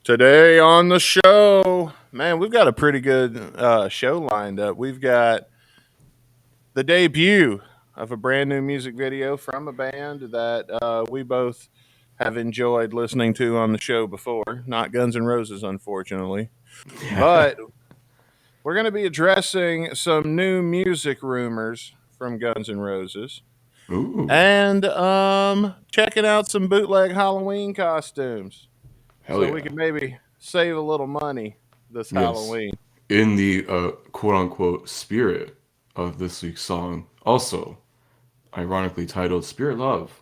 Today on the show, man, we've got a pretty good show lined up. We've got the debut of a brand new music video from a band that we both have enjoyed listening to on the show before. Not Guns N' Roses, unfortunately. Yeah. But we're going to be addressing some new music rumors from Guns N' Roses Ooh, and checking out some bootleg Halloween costumes hell so we yeah. can maybe save a little money this Yes. Halloween. In the quote unquote spirit of this week's song, also ironically titled Spirit Love.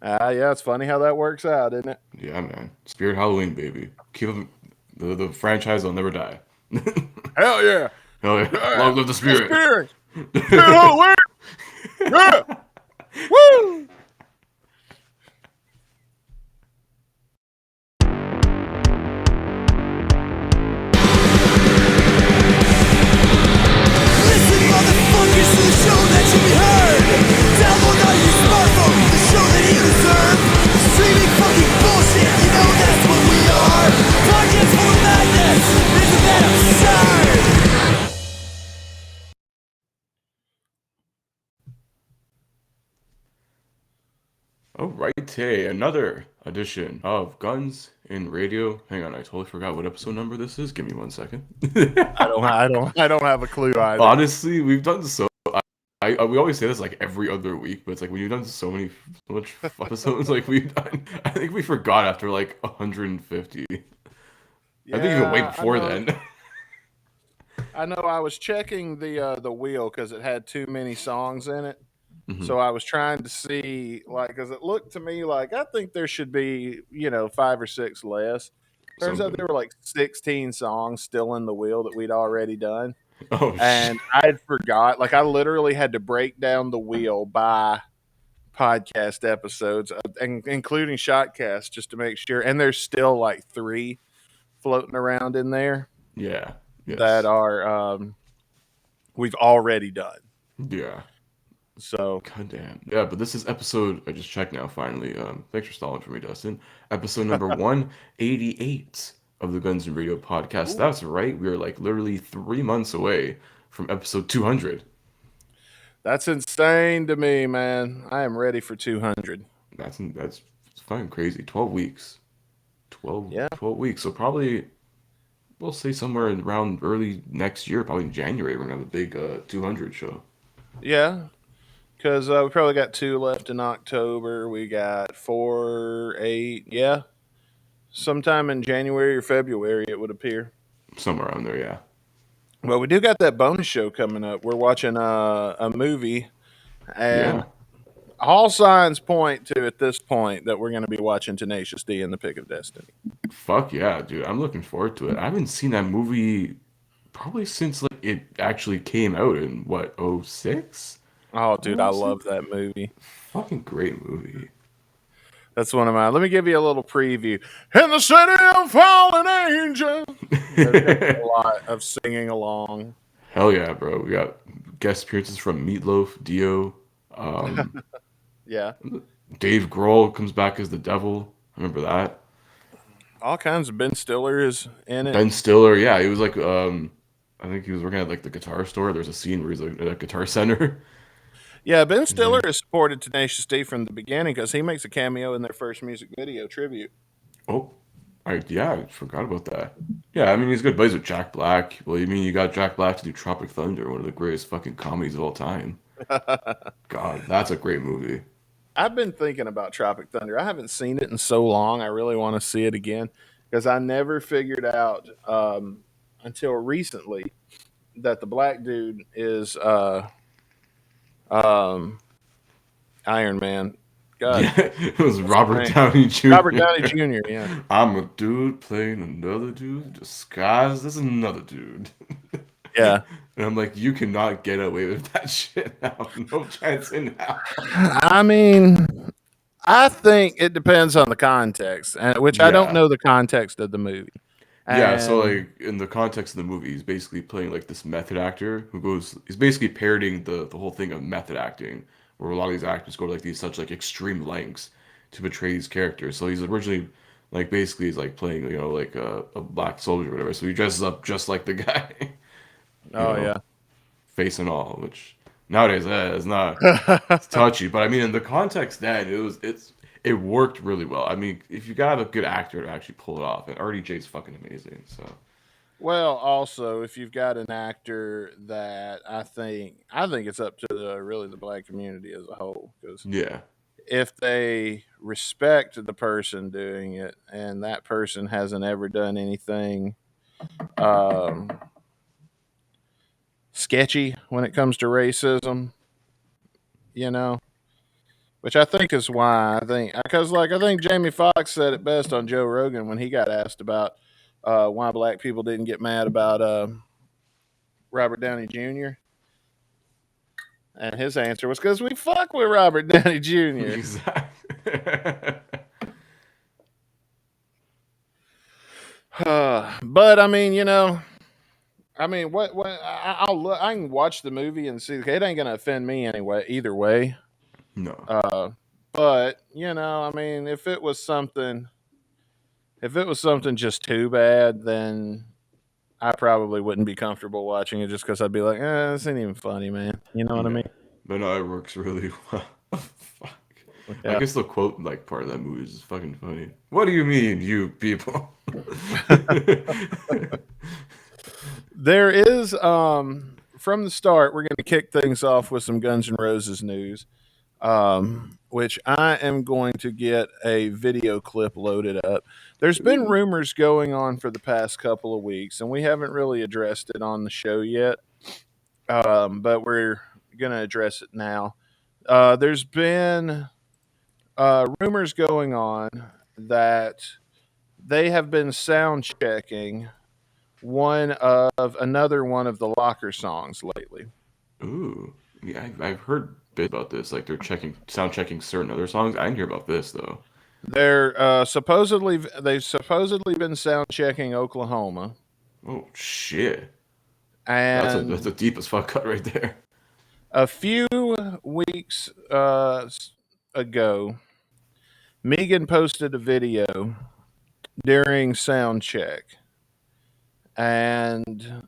Yeah, it's funny how that works out, isn't it? Yeah, man. Spirit Halloween, baby. Keep the franchise will never die. Hell yeah. Hell yeah. Yeah. Long live the Go spirit. Spirit. Spirit Halloween. Yeah. Woo. Listen, motherfuckers, to the show that should be heard. Download on your smartphone the show that you deserve. Streaming fucking bullshit, you know that's what we are. Podcast full of madness, isn't that absurd? Alright, hey, another edition of Guns in Radio. Hang on, I totally forgot what episode number this is. Give me 1 second. I don't have a clue either. Honestly, we've done so. We always say this like every other week, but it's like when you've done so much episodes, like we've done. I think we forgot after like 150. I think even way Yeah, I before know. then. I know. I was checking the wheel because it had too many songs in it. Mhm. So I was trying to see, like, because it looked to me like I think there should be, five or six less. Turns out Something. there were like 16 songs still in the wheel that we'd already done. Oh shit. And I'd forgot. Like, I literally had to break down the wheel by podcast episodes, including Shotcast, just to make sure. And there's still like three floating around in there Yeah. that Yes. are we've already done. Yeah. So God damn. Yeah, but this is episode. I just checked now. Finally. Thanks for stalling for me, Dustin. Episode number 188 of the Guns and Radio podcast. ooh, That's right. We are like literally 3 months away from episode 200. that's insane to me, man. I am ready for 200. That's fucking crazy. 12 weeks. 12, Yeah, 12 weeks. So probably we'll say somewhere around early next year, probably in January, we're gonna have a big 200 show. yeah. Because we probably got two left in October. We got four, eight. Yeah, sometime in January or February, it would appear. Somewhere around there, yeah. Well, we do got that bonus show coming up. We're watching a movie, and Yeah. all signs point to at this point that we're going to be watching Tenacious D in the Pick of Destiny. Fuck yeah, dude. I'm looking forward to it. I haven't seen that movie probably since like it actually came out in what, '06? Oh, I dude, I want to say. love that movie. Fucking great movie. That's one of mine. Let me give you a little preview. In the city of fallen angels. There's going to be a lot of singing along. Hell yeah, bro. We got guest appearances from Meatloaf, Dio, um, Yeah. Dave Grohl comes back as the devil. I remember that. All kinds of Ben Stiller is in it. Ben Stiller, yeah, he was like I think he was working at like the guitar store. There's a scene where he's like at a guitar center. Yeah, Ben He's Stiller there. has supported Tenacious D from the beginning because he makes a cameo in their first music video tribute. Oh, I forgot about that. Yeah, I mean he's good buddies with Jack Black. Well, you mean you got Jack Black to do Tropic Thunder, one of the greatest fucking comedies of all time. God, that's a great movie. I've been thinking about Tropic Thunder. I haven't seen it in so long. I really want to see it again because I never figured out until recently that the black dude is um, Iron Man. God, Yeah, it was what's his Robert name? Downey Robert Jr. Downey Jr. Yeah, I'm a dude playing another dude disguised as another dude. yeah. And I'm like, you cannot get away with that shit now. No chance in hell. I mean, I think it depends on the context, which I don't Yeah. know the context of the movie. Yeah, so And like in the context of the movie, he's basically playing like this method actor who goes he's basically parodying the whole thing of method acting, where a lot of these actors go to like these such like extreme lengths to portray these characters. So he's originally Like basically he's like playing, you know, like a black soldier or whatever. So he dresses up just like the guy, you Oh know, yeah. face and all, which nowadays it's not it's touchy. But I mean in the context then it worked really well. I mean, if you got a good actor to actually pull it off, and RDJ's fucking amazing. So Well, also, if you've got an actor that I think it's up to really the black community as a whole, because yeah. if they respect the person doing it and that person hasn't ever done anything um, sketchy when it comes to racism, you know, which I think is why I think Jamie Foxx said it best on Joe Rogan when he got asked about why black people didn't get mad about Robert Downey Jr. And his answer was because we fuck with Robert Downey Jr. Exactly. But I mean, you know, I'll look. I can watch the movie and see. It ain't gonna offend me anyway, either way. No. Uh, but you know, I mean, if it was something just too bad, then I probably wouldn't be comfortable watching it just because I'd be like, this ain't even funny, man. You know what I Yeah. mean? But no, it works really well. Fuck. I Yeah. guess the quote like part of that movie is fucking funny. What do you mean, you people? There is from the start, we're going to kick things off with some Guns N' Roses news, which I am going to get a video clip loaded up. There's been rumors going on for the past couple of weeks, and we haven't really addressed it on the show yet, but we're going to address it now. There's been rumors going on that they have been sound checking another one of the Locker songs lately. Ooh. Yeah, I've heard bit about this. Like they're sound checking certain other songs. I didn't hear about this though. They've supposedly been sound checking Oklahoma, Oh shit. That's and a deep as fuck cut right there. a few weeks ago, Megan posted a video during sound check, and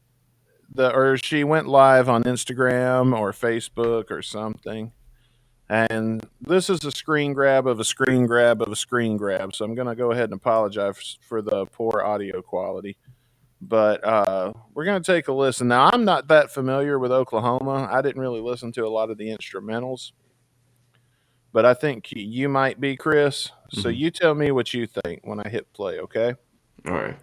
she went live on Instagram or Facebook or something. And this is a screen grab of a screen grab of a screen grab. So I'm going to go ahead and apologize for the poor audio quality. But we're going to take a listen. Now, I'm not that familiar with Oklahoma. I didn't really listen to a lot of the instrumentals. But I think you might be, Chris. So you tell me what you think when I hit play, okay? All right.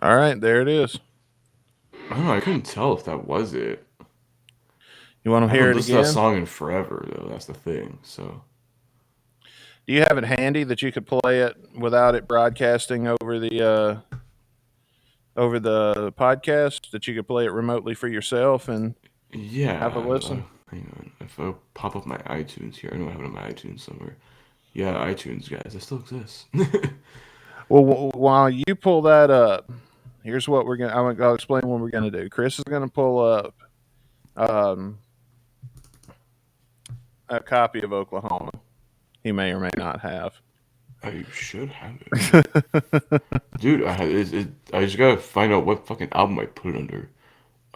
All right, there it is. I don't know. I couldn't tell if that was it. You want to I hear haven't it listened to that again? song in forever though. That's the thing. So Do you have it handy that you could play it without it broadcasting over the podcast? That you could play it remotely for yourself and have a yeah. listen? Hang on. If I pop up my iTunes here, I know I have it on my iTunes somewhere. Yeah, iTunes guys, it still exists. Well, while you pull that up, here's what I'll explain what we're gonna do. Chris is gonna pull up um, a copy of Oklahoma. He may or may not have. I should have it, dude. I just gotta find out what fucking album I put it under.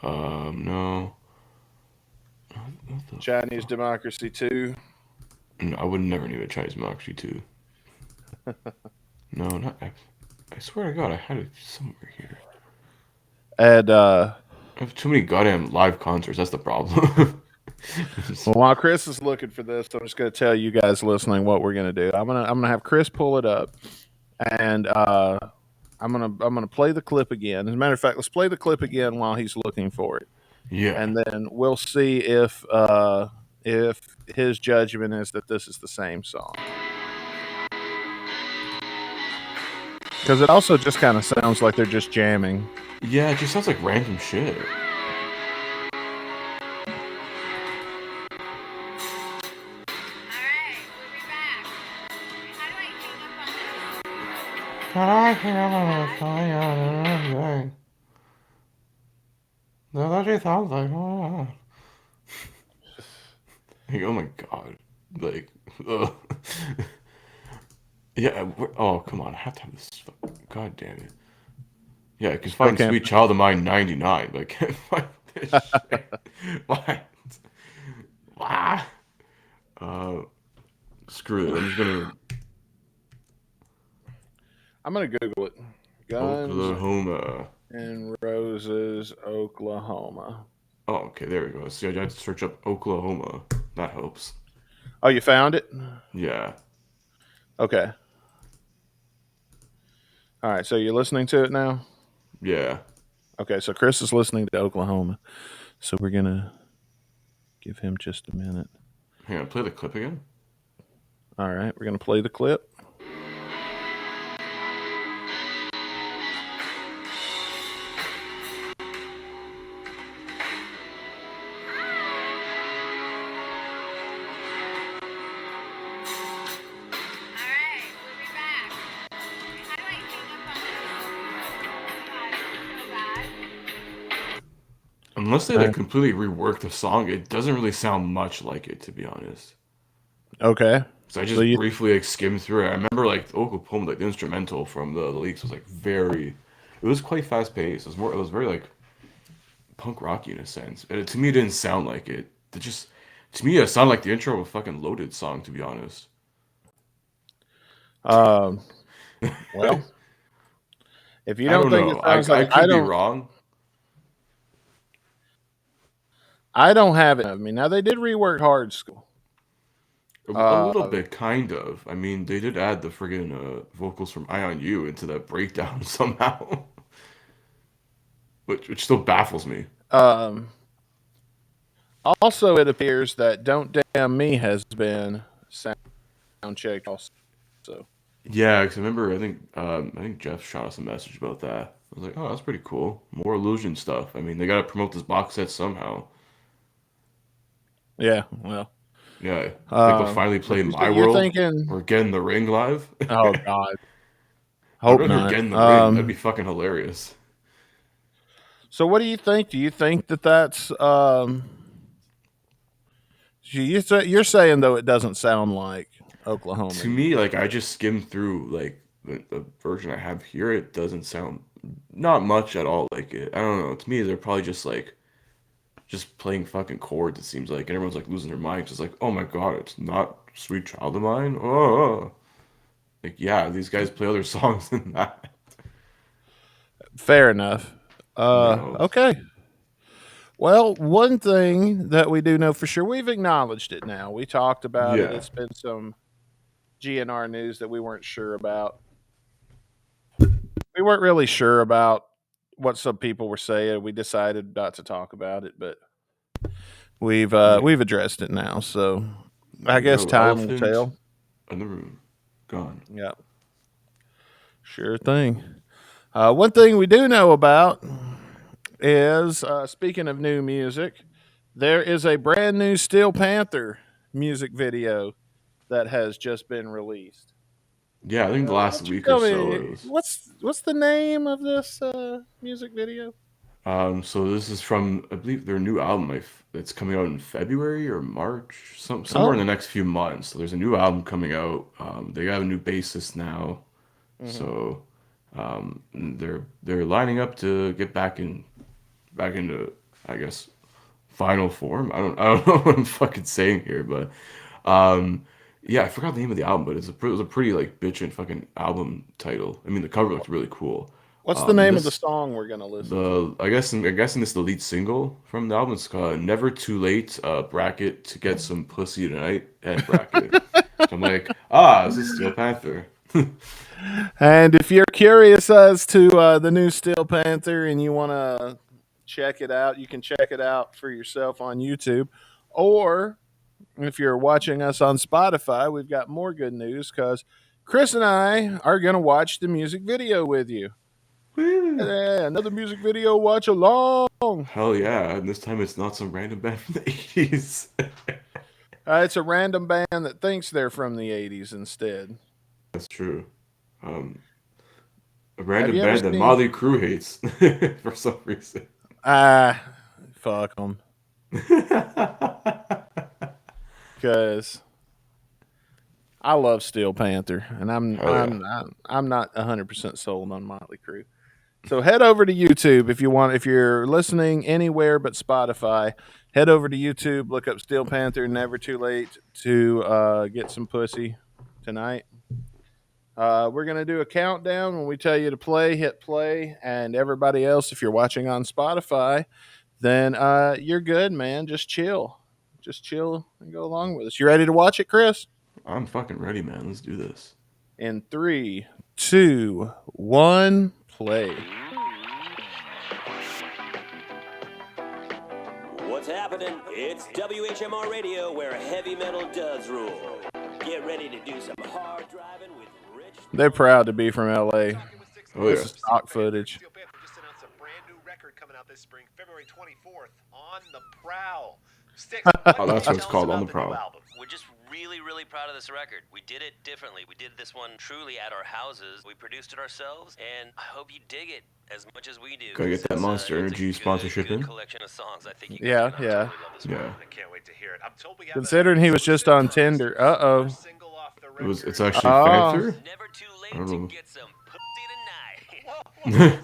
No. What the Chinese fuck? Democracy 2. No, I would never need a Chinese Democracy 2. No, not. I swear to God, I had it somewhere here. And I have too many goddamn live concerts. That's the problem. well, while Chris is looking for this, I'm just gonna tell you guys listening what we're gonna do. I'm gonna have Chris pull it up, and I'm gonna play the clip again. As a matter of fact, let's play the clip again while he's looking for it. Yeah. And then we'll see if his judgment is that this is the same song. Because it also just kind of sounds like they're just jamming. Yeah, it just sounds like random shit. No, that just sounds like. Oh, like, oh my god. Like, ugh. Yeah. Oh, come on. I have to have this. God damn it. Yeah, I can Still find can't. Sweet Child of Mine 99, but I can't find this shit. What? Why? Uh, Screw it. I'm just gonna I'm gonna Google it. Guns Oklahoma. N' Roses, Oklahoma. Oh, okay, there we go. See, I had to search up Oklahoma. That helps. Oh, you found it? Yeah. Okay. All right. So you're listening to it now? Yeah. Okay. So Chris is listening to Oklahoma. So we're gonna give him just a minute. Hang on, play the clip again. All right. We're gonna play the clip. Unless they like completely rework the song, it doesn't really sound much like it, to be honest. Okay. So I So just you briefly like skimmed through it. I remember like Oklahoma, like the instrumental from the leaks was like very, it was quite fast paced. It was very like punk rocky in a sense. And to me, it didn't sound like it. It just, to me, it sounded like the intro of a fucking Loaded song, to be honest. well, if you I don't don't think it know. sounds I like I could be don't wrong. I don't have it of me. Now they did rework Hard School. A little bit, kind of. I mean, they did add the friggin' vocals from Eye on You into that breakdown somehow, which still baffles me. Also, it appears that "Don't Damn Me" has been sound checked also. Yeah, because I remember, I think Jeff shot us a message about that. I was like, oh, that's pretty cool. More illusion stuff. I mean, they gotta promote this box set somehow. Yeah, well, Yeah, I think they'll finally but play My you're World thinking, or Get in the Ring live. oh God, I would hope rather not. Get in the Ring. That'd be fucking hilarious. So what do you think? Do you think that that's you're saying though it doesn't sound like Oklahoma? To me, like I just skimmed through like the version I have here. It doesn't sound not much at all like it. I don't know. To me, they're probably just like just playing fucking chords. It seems like, and everyone's like losing their minds. It's like, oh my god, it's not Sweet Child of Mine. Oh, like yeah, these guys play other songs than that. Fair enough. You know? Okay. Well, one thing that we do know for sure, we've acknowledged it now. We talked about it. Yeah, It's been some GNR news that we weren't sure about. We weren't really sure about what some people were saying. We decided not to talk about it, but yeah. we've addressed it now. So There I we guess go. time will Elephant tell. in the room, gone. Yeah, sure thing. One thing we do know about is speaking of new music, there is a brand new Steel Panther music video that has just been released. Yeah, I think the Why last don't you week or tell so me it was. what's the name of this music video? So this is from I believe their new album. It's coming out in February or March, somewhere in the Oh, next few months. So there's a new album coming out. They have a new bassist now, hmm so they're lining up to get back into I guess final form. I don't know what I'm fucking saying here, but um, yeah, I forgot the name of the album, but it was a pretty like bitchin' fucking album title. I mean, the cover looked really cool. what's the And name of the this song we're gonna listen to? the I'm guessing this is the lead single from the album. It's called "Never Too Late." Bracket to get some pussy tonight. End bracket. So I'm like, this is Steel Panther. And if you're curious as to the new Steel Panther and you want to check it out, you can check it out for yourself on YouTube. Or if you're watching us on Spotify, we've got more good news because Chris and I are going to watch the music video with you. Woo! Another music video watch along. Hell yeah! And this time it's not some random band from the '80s. It's a random band that thinks they're from the 80s instead. That's true. Um, A random you ever band that seen- Motley Crue hates for some reason. Fuck them. Because I love Steel Panther, and I'm not 100% sold on Motley Crue. So head over to YouTube if you want. If you're listening anywhere but Spotify, head over to YouTube. Look up Steel Panther. Never too late to get some pussy tonight. We're gonna do a countdown when we tell you to play. Hit play, and everybody else, if you're watching on Spotify, then you're good, man. Just chill and go along with us. You ready to watch it, Chris? I'm fucking ready, man. Let's do this. In 3, 2, 1, play. What's happening? It's WHMR Radio, where heavy metal does rule. Get ready to do some hard driving with Rich. They're proud to be from LA. Oh, yeah. This is stock footage. Steel Panther just announced a brand new record coming out this spring, February 24th, On the Prowl. Sticks, Oh, that's what it's called, On the Prowl. We're just really proud of this record. We did it differently. We did this one truly at our houses. We produced it ourselves, and I hope you dig it as much as we do. Gotta get that It's, Monster it's a Energy good sponsorship in. collection of songs. I think you Yeah, guys are gonna yeah. totally love this one. Yeah. I can't wait to hear it. I'm told we have Considering he was just on Tinder. Uh-oh. single off the It's record. actually Oh. Panther. Never too late I don't to know. get some pussy tonight.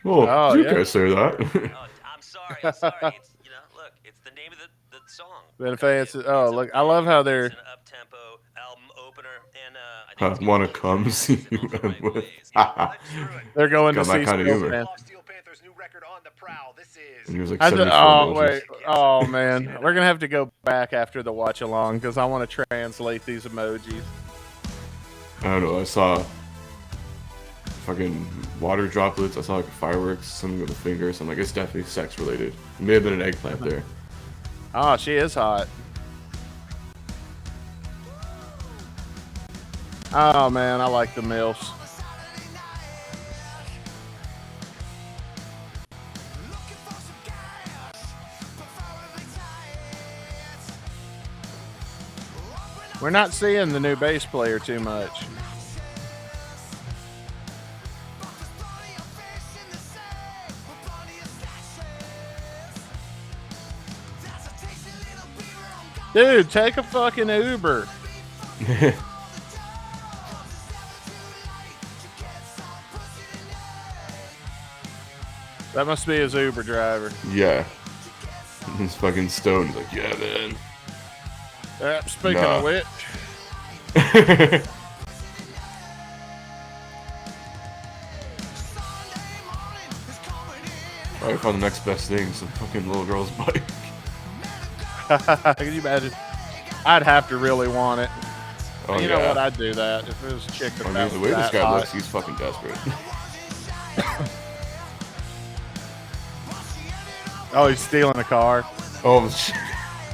Well, Oh, you yeah. guys say that. Oh, I'm sorry. It's, look, it's the name of the song. Been fancy. Oh, look, I love how they're. It's an up-tempo album opener, and I think it's gonna Wanna be come see you in all the right with. ways. They're going to Got my see kind of Steel humor. Panther. Off Steel Panther's new record, On the Prowl. This is And he was like I 74 oh emojis. wait, oh man, we're gonna have to go back after the watch along because I want to translate these emojis. I don't know. I saw fucking water droplets. I saw like fireworks, something with a finger. So I'm like, it's definitely sex related. It may have been an eggplant there. Oh, she is hot. Oh man, I like the MILFs. We're not seeing the new bass player too much. Dude, take a fucking Uber. That must be his Uber driver. Yeah. He's fucking stoned. He's like, yeah, man. Speaking Nah. of which, I found the next best thing. Some fucking little girl's bike. can you imagine? I'd have to really want it. Oh, You yeah. know what? I'd do that if it was a chick I mean, that the was way this that guy hot. looks, he's fucking desperate. Oh, he's stealing a car. Oh, shit.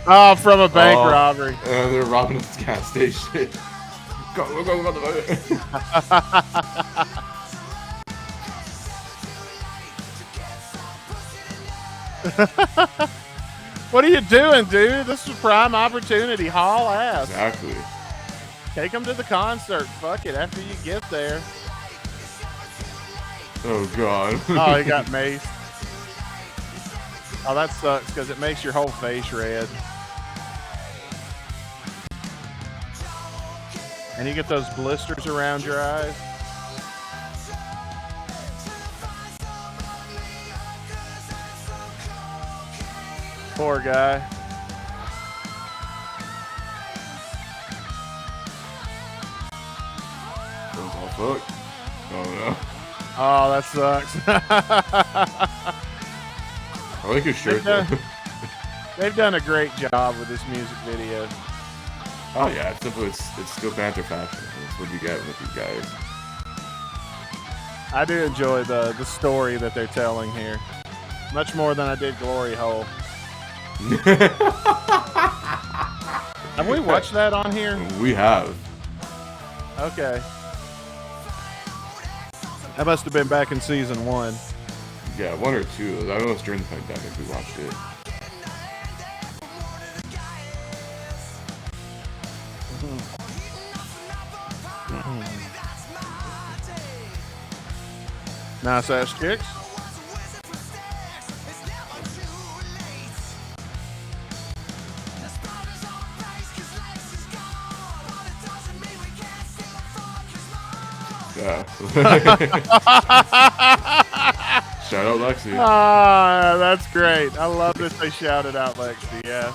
Oh, from a bank Oh. robbery. They're robbing this gas station. Go. What are you doing, dude? This is a prime opportunity. Haul ass. Exactly. Take him to the concert. Fuck it. After you get there. Oh, God. Oh, he got maced. Oh, that sucks because it makes your whole face red. And you get those blisters around your eyes. Poor guy. Oh, fuck. Oh, no. Oh, that sucks. I like his shirt, though. They've done a great job with this music video. Oh, yeah. It's simple. It's still Panther fashion. That's what you get with these guys. I do enjoy the story that they're telling here. Much more than I did Glory Hole. Have we watched that on here? We have. Okay. That must have been back in season 1. Yeah, 1 or 2. I know it's during the pandemic we watched it. Nice ass chicks. Yeah. Shout out Lexi. Ah, that's great. I love that they shouted out Lexi. Yeah.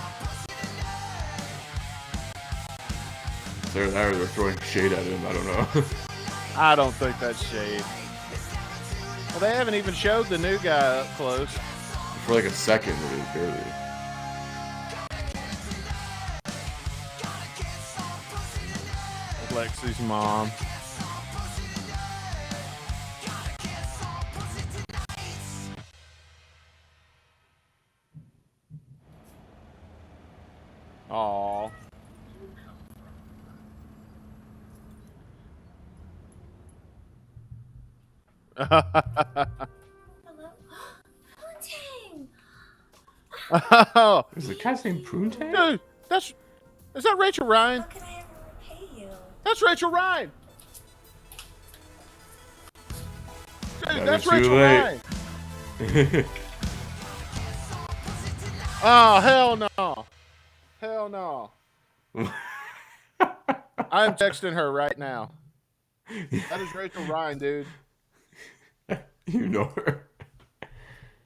They're throwing shade at him. I don't know. I don't think that's shade. Well, they haven't even showed the new guy up close. For like a second, it is barely. Lexi's mom. Aw. Hello? Oh, Is the cat's name Prunte? dude, is that Rachel Ryan? How can I ever repay you? That's Rachel Ryan. Dude, Never that's too Rachel late. Ryan. Oh, hell no. Hell no. I'm texting her right now. That is Rachel Ryan, dude. You know her.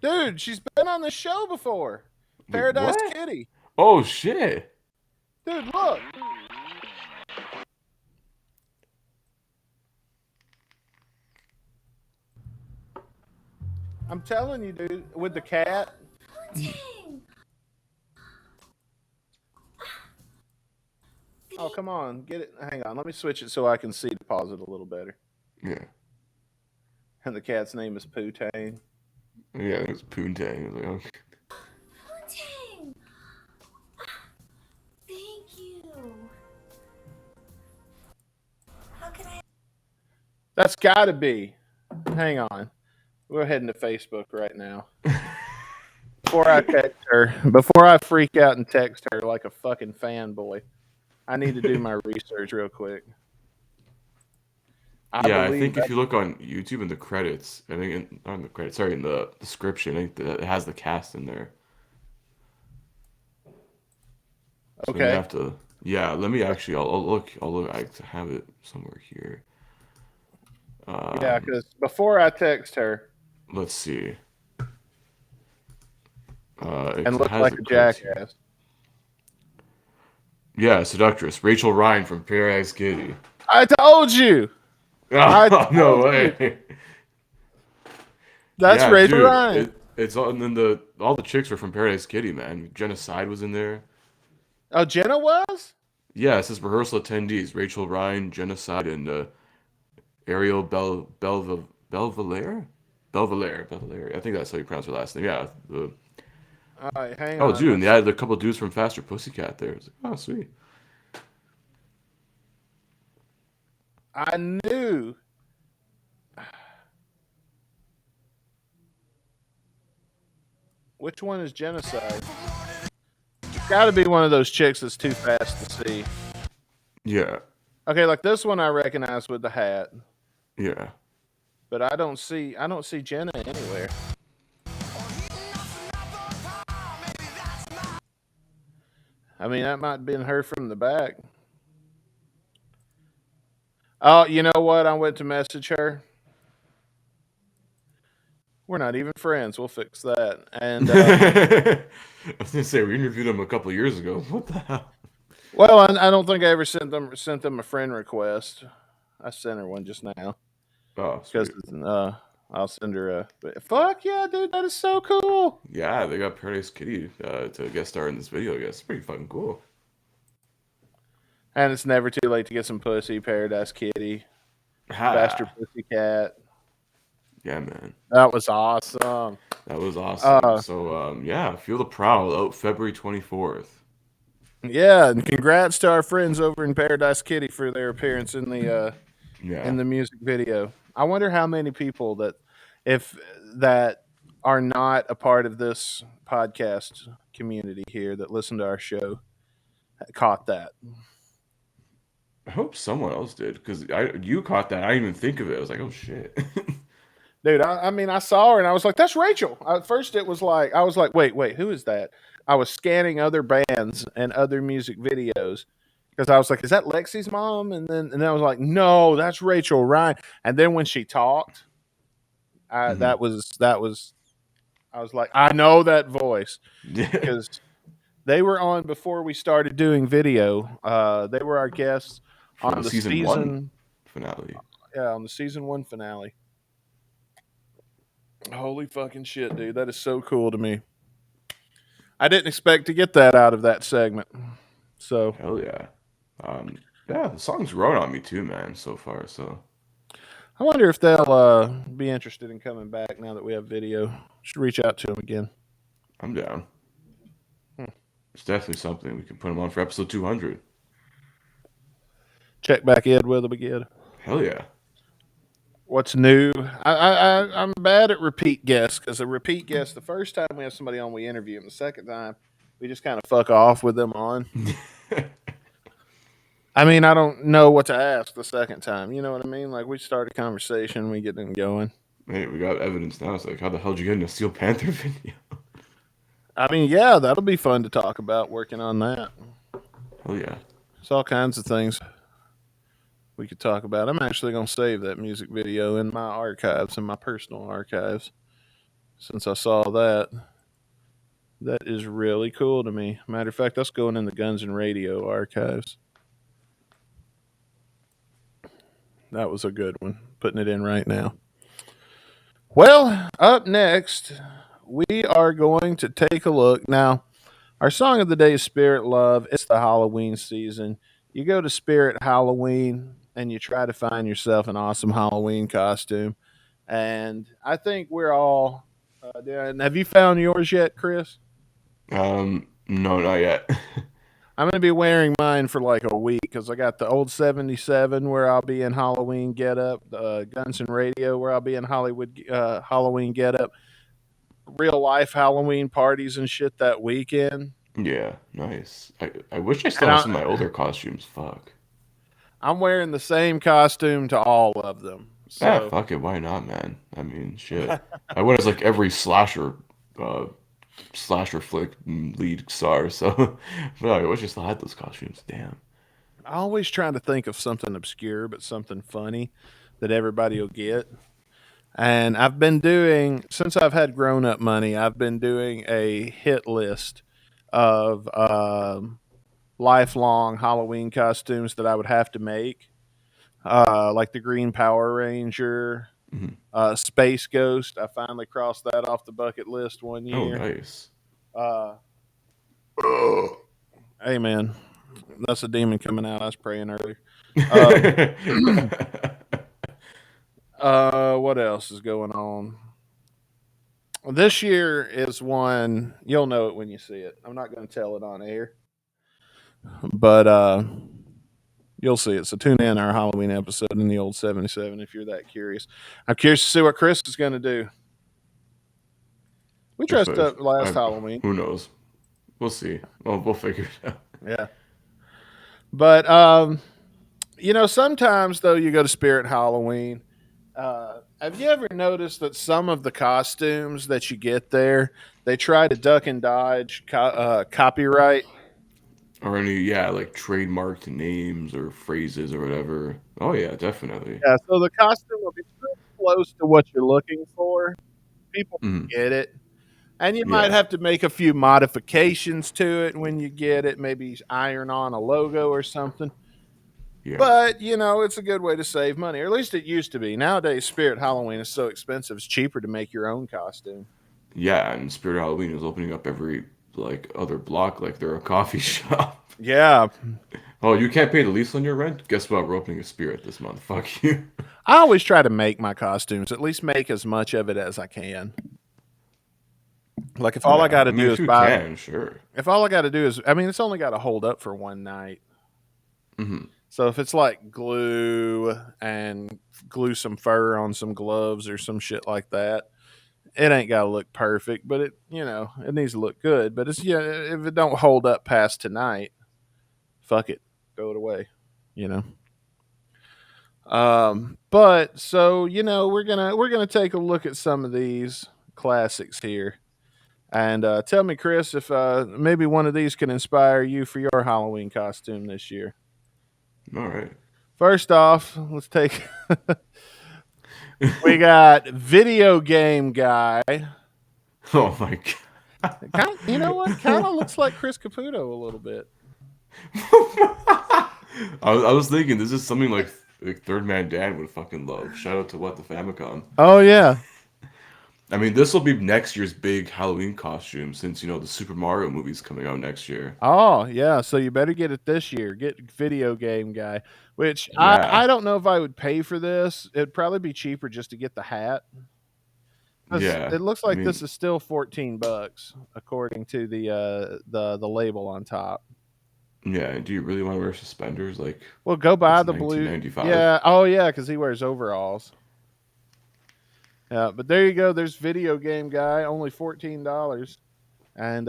Dude, she's been on the show before. Paradise what? Kitty. Oh shit. Dude, look. I'm telling you, dude, with the cat. Dang. Oh, come on. Get it. Hang on. Let me switch it so I can see pause it a little better. Yeah. And the cat's name is Putane. Yeah, it was Poontang. Like, okay. Dang. Thank you. How can I? That's got to be. Hang on. We're heading to Facebook right now. Before I text her, before I freak out and text her like a fucking fanboy, I need to do my research real quick. I think if you look on YouTube in the credits, I think not in the credits, sorry, in the description, I think that it has the cast in there. So Okay. you have to. Yeah, let me actually. I'll look. I have it somewhere here. Yeah, because before I text her Let's see. and It look has like the a credits here. jackass. Yeah, seductress Rachel Ryan from Paradise Kitty. I told you. Oh, no told way. That's Yeah, Rachel dude, Ryan. It's all, and then all the chicks were from Paradise Kitty, man. Genocide was in there. Oh, Jenna was? Yeah, it says rehearsal attendees: Rachel Ryan, Genocide, and Ariel Belvalere. I think that's how you pronounce her last name. Yeah. All right, hang Oh, on. dude, and they had a couple dudes from Faster Pussycat there. It's like, oh, sweet. I knew. Which one is Genocide? Got to be one of those chicks that's too fast to see. Yeah. Okay, like this one I recognize with the hat, Yeah. but I don't see Jenna anywhere. I mean, that might have been her from the back. Oh, you know what? I went to message her. We're not even friends. We'll fix that. And I was gonna say we interviewed him a couple years ago. What the hell? well, I don't think I ever sent them a friend request. I sent her one just now Oh, because sweet. I'll send her a. But fuck yeah, dude, that is so cool. Yeah, they got Paradise Kitty to guest star in this video. I guess it's pretty fucking cool. And it's never too late to get some pussy. Paradise Kitty, Faster Pussycat. Yeah, man. That was awesome. That was awesome. So, yeah, Feel the Prowl out February 24th. Yeah, and congrats to our friends over in Paradise Kitty for their appearance in the Yeah. in the music video. I wonder how many people that are not a part of this podcast community here that listen to our show caught that. I hope someone else did because you caught that. I didn't even think of it. I was like, oh shit. Dude, I mean, I saw her and I was like, "That's Rachel." At first, it was like I was like, "Wait, who is that?" I was scanning other bands and other music videos because I was like, "Is that Lexi's mom?" And then I was like, "No, that's Rachel Ryan." And then when she talked, Mhm. that was I was like, "I know that voice," Yeah. because they were on before we started doing video. They were our guests For on the the season 1 season, finale. yeah, on the season 1 finale. Holy fucking shit, dude! That is so cool to me. I didn't expect to get that out of that segment. So Hell yeah. Yeah, the song's growing on me too, man, so far. So I wonder if they'll be interested in coming back now that we have video. Should reach out to them again. I'm down. Hmm. It's definitely something we can put them on for episode 200. Check back in with them again. Hell yeah. What's new? I'm bad at repeat guests because a repeat guest, the first time we have somebody on, we interview them. The second time, we just kind of fuck off with them on. I mean, I don't know what to ask the second time. You know what I mean? Like we start a conversation, we get them going. Hey, we got evidence now. It's like, how the hell did you get in a Steel Panther video? I mean, yeah, that'll be fun to talk about working on that. Hell yeah. There's all kinds of things we could talk about. I'm actually going to save that music video in my archives, in my personal archives, since I saw that. That is really cool to me. Matter of fact, that's going in the Guns and Radio archives. That was a good one. Putting it in right now. Well, up next, we are going to take a look. Now, our song of the day is Spirit Love. It's the Halloween season. You go to Spirit Halloween and you try to find yourself an awesome Halloween costume. And I think we're all doing. Have you found yours yet, Chris? No, not yet. I'm going to be wearing mine for like a week because I got the old 77 where I'll be in Halloween getup, the Guns and Radio where I'll be in Hollywood Halloween getup, real life Halloween parties and shit that weekend. Yeah, nice. I wish I still And had some of my older costumes. Fuck. I'm wearing the same costume to all of them. Ah, So fuck it. Why not, man? I mean, shit. I went as like every uh, slasher flick lead star. So, but I wish I still had those costumes. Damn. I always try to think of something obscure but something funny that everybody will get. And I've been doing, since I've had grown up money, I've been doing a hit list of lifelong Halloween costumes that I would have to make, like the Green Power Ranger, Mhm. Space Ghost. I finally crossed that off the bucket list one Oh, year. nice. Uh, hey, man, that's a demon coming out. I was praying earlier. What else is going on? This year is one you'll know it when you see it. I'm not going to tell it on air, but you'll see it. So tune in our Halloween episode in the old 77 if you're that curious. I'm curious to see what Chris is going to do. We dressed up last Halloween. Who knows? We'll see. Well, we'll figure it out. Yeah. But sometimes though you go to Spirit Halloween. Have you ever noticed that some of the costumes that you get there, they try to duck and dodge copyright? Or any, yeah, like trademarked names or phrases or whatever. Oh, yeah, definitely. Yeah, so the costume will be pretty close to what you're looking for. People Mhm. get it. And you Yeah. might have to make a few modifications to it when you get it, maybe iron on a logo or something. Yeah. But, it's a good way to save money, or at least it used to be. Nowadays, Spirit Halloween is so expensive, it's cheaper to make your own costume. Yeah, and Spirit Halloween is opening up every like other block like they're a coffee shop. Yeah. Oh, you can't pay the lease on your rent? Guess what? We're opening a Spirit this month. Fuck you. I always try to make my costumes, at least make as much of it as I can. Like if all I got to do if is you buy, can, sure. if all I got to do is, I mean, it's only got to hold up for one night. Hmm. So if it's like glue and glue some fur on some gloves or some shit like that, it ain't got to look perfect, but it needs to look good. But if it don't hold up past tonight, fuck it, throw it away. You know. But so we're gonna take a look at some of these classics here, and tell me, Chris, if maybe one of these can inspire you for your Halloween costume this year. All right. First off, let's take. We got video game guy. Oh my god. Kind of, you know what? Kind of looks like Chris Caputo a little bit. I was thinking this is something like Third Man Dan would fucking love. Shout out to the Famicom. Oh yeah. I mean, this will be next year's big Halloween costume since the Super Mario movie's coming out next year. Oh yeah. So you better get it this year. Get video game guy. Which Yeah. I don't know if I would pay for this. It'd probably be cheaper just to get the hat. 'Cause Yeah. it looks I like mean, this is still $14 according to the label on top. yeah. Do you really want to wear suspenders? Like, Well, go buy it's the blue. 1995. Yeah. Oh yeah, because he wears overalls. Yeah, but there you go. There's video game guy, only $14, and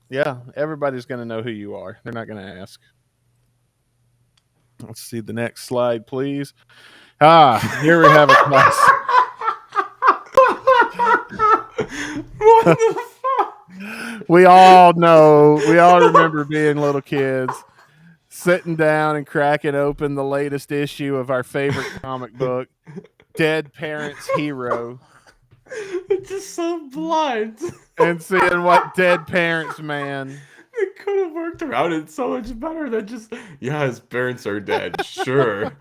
yeah, everybody's gonna know who you are. They're not gonna ask. Let's see the next slide, please. Here we have a class. What the fuck? We all know. We all remember being little kids, sitting down and cracking open the latest issue of our favorite comic book, Dead Parents Hero, It's just so blind. and seeing what dead parents, man. They could have worked around it so much better than just, yeah, his parents are dead. Sure.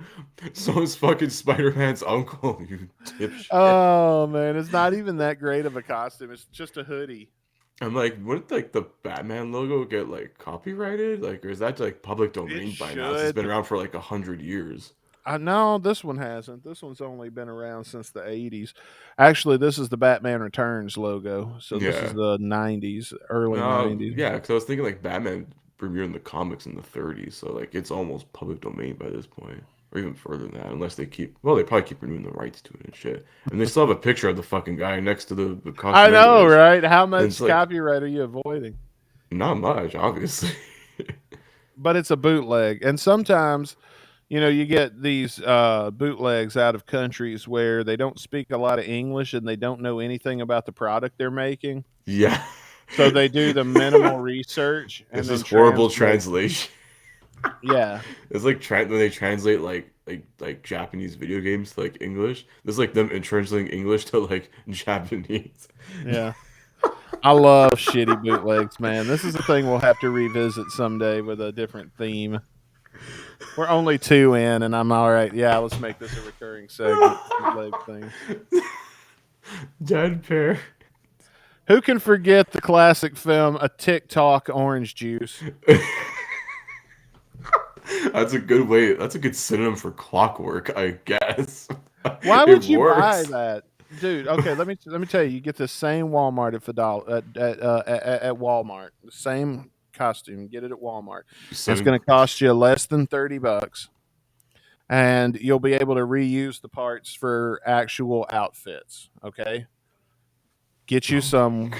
So is fucking Spider-Man's uncle, you dipshit. Oh man, it's not even that great of a costume. It's just a hoodie. I'm like, wouldn't like the Batman logo get like copyrighted? Like, or is that like public domain by now? It's should. been around for like 100 years. No, this one hasn't. This one's only been around since the 80s. Actually, this is the Batman Returns logo. So this is Yeah. the 90s, early 90s. Yeah, because I was thinking like Batman premiered in the comics in the 30s, so like it's almost public domain by this point, or even further than that, unless they they probably keep renewing the rights to it and shit. And they still have a picture of the fucking guy next to the costume. I know, anyways. right? How much it's like- copyright are you avoiding? Not much, obviously. But it's a bootleg. And sometimes, you get these bootlegs out of countries where they don't speak a lot of English and they don't know anything about the product they're making. Yeah. So they do the minimal research. And This is then horrible translate. translation. Yeah. It's like when they translate like Japanese video games to like English. This is like them translating English to like Japanese. Yeah. I love shitty bootlegs, man. This is a thing we'll have to revisit someday with a different theme. We're only 2 in, and I'm all right. Yeah, let's make this a recurring segment. Bootleg thing. Dead pair. Who can forget the classic film A TikTok Orange Juice? That's a good way. That's a good synonym for clockwork, I guess. Why would It you works. buy that, dude? Okay, let me tell you. You get the same Walmart at Walmart. The same costume. Get it at Walmart. It's going to cost you less than $30, and you'll be able to reuse the parts for actual outfits. Okay. Get you some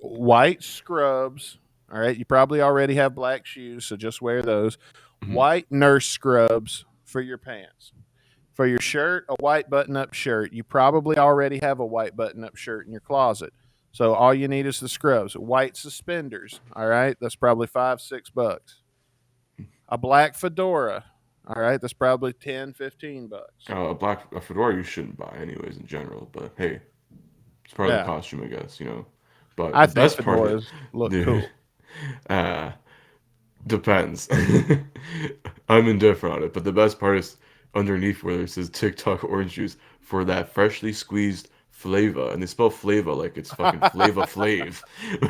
white scrubs. All right. You probably already have black shoes, so just wear those. White nurse scrubs for your pants. For your shirt, a white button-up shirt. You probably already have a white button-up shirt in your closet. So all you need is the scrubs. White suspenders. All right. That's probably $5-6. A black fedora. All right. That's probably $10-15. A fedora you shouldn't buy anyways in general, but hey, it's part of the costume, I guess, But I the think best part fedoras look cool. Depends. I'm indifferent on it, but the best part is underneath where it says TikTok orange juice for that freshly squeezed flavor, and they spell flavor like it's fucking Flava Flav,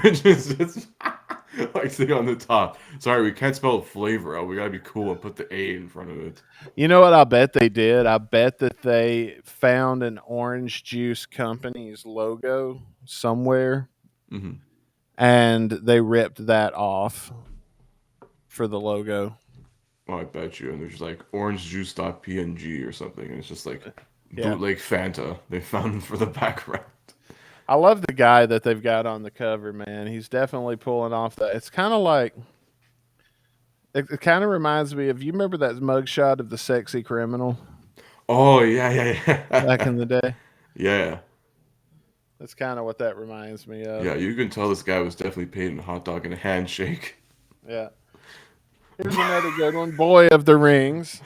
which is just like sitting on the top. Sorry, we can't spell flavor out. We gotta be cool and put the A in front of it. You know what I bet they did? I bet that they found an orange juice company's logo somewhere, Mhm. and they ripped that off for the logo. Oh, I bet you. And there's like orangejuice.png or something, and it's just like Yeah. bootleg Fanta they found for the background. I love the guy that they've got on the cover, man. He's definitely pulling off that. It's kind of like It kind of reminds me of, you remember that mugshot of the sexy criminal Oh yeah. back in the day? Yeah. That's kind of what that reminds me of. Yeah, you can tell this guy was definitely paid in a hot dog and a handshake. Yeah. Here's another good one. Boy of the Rings.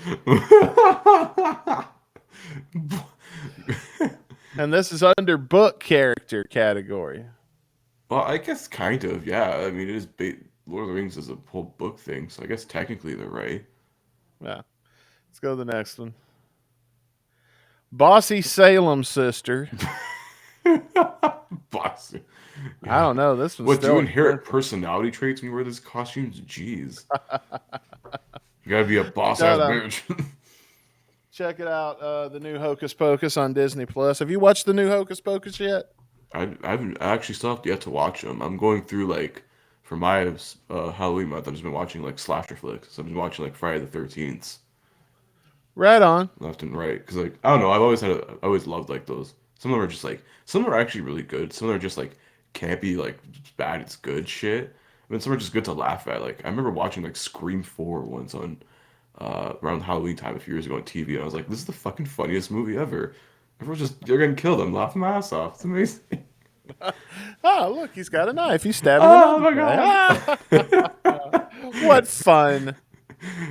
And this is under book character category. Well, I guess kind of, yeah. I mean, it is Lord of the Rings is a whole book thing, so I guess technically they're right. Yeah. Let's go to the next one. Bossy Salem sister. Boss. I don't know. This one's What, do still you inherit expensive. personality traits when you wear these costumes? Jeez. You gotta be a boss Shout ass out. bitch. Check it out. The new Hocus Pocus on Disney Plus. Have you watched the new Hocus Pocus yet? I actually still have yet to watch them. I'm going through like for my Halloween month. I've just been watching like slasher flicks. So I've been watching like Friday the 13th Right on. left and right because like I don't know. I always loved like those. Some of them are just like some of them are actually really good. Some of them are just like campy, like bad. It's good shit. And then some are just good to laugh at. Like I remember watching like Scream 4 once on around Halloween time a few years ago on TV, and I was like, this is the fucking funniest movie ever. Everyone's just they're getting killed. I'm laughing my ass off. It's amazing. Oh, look, he's got a knife. He's stabbing Oh my another guy. What fun.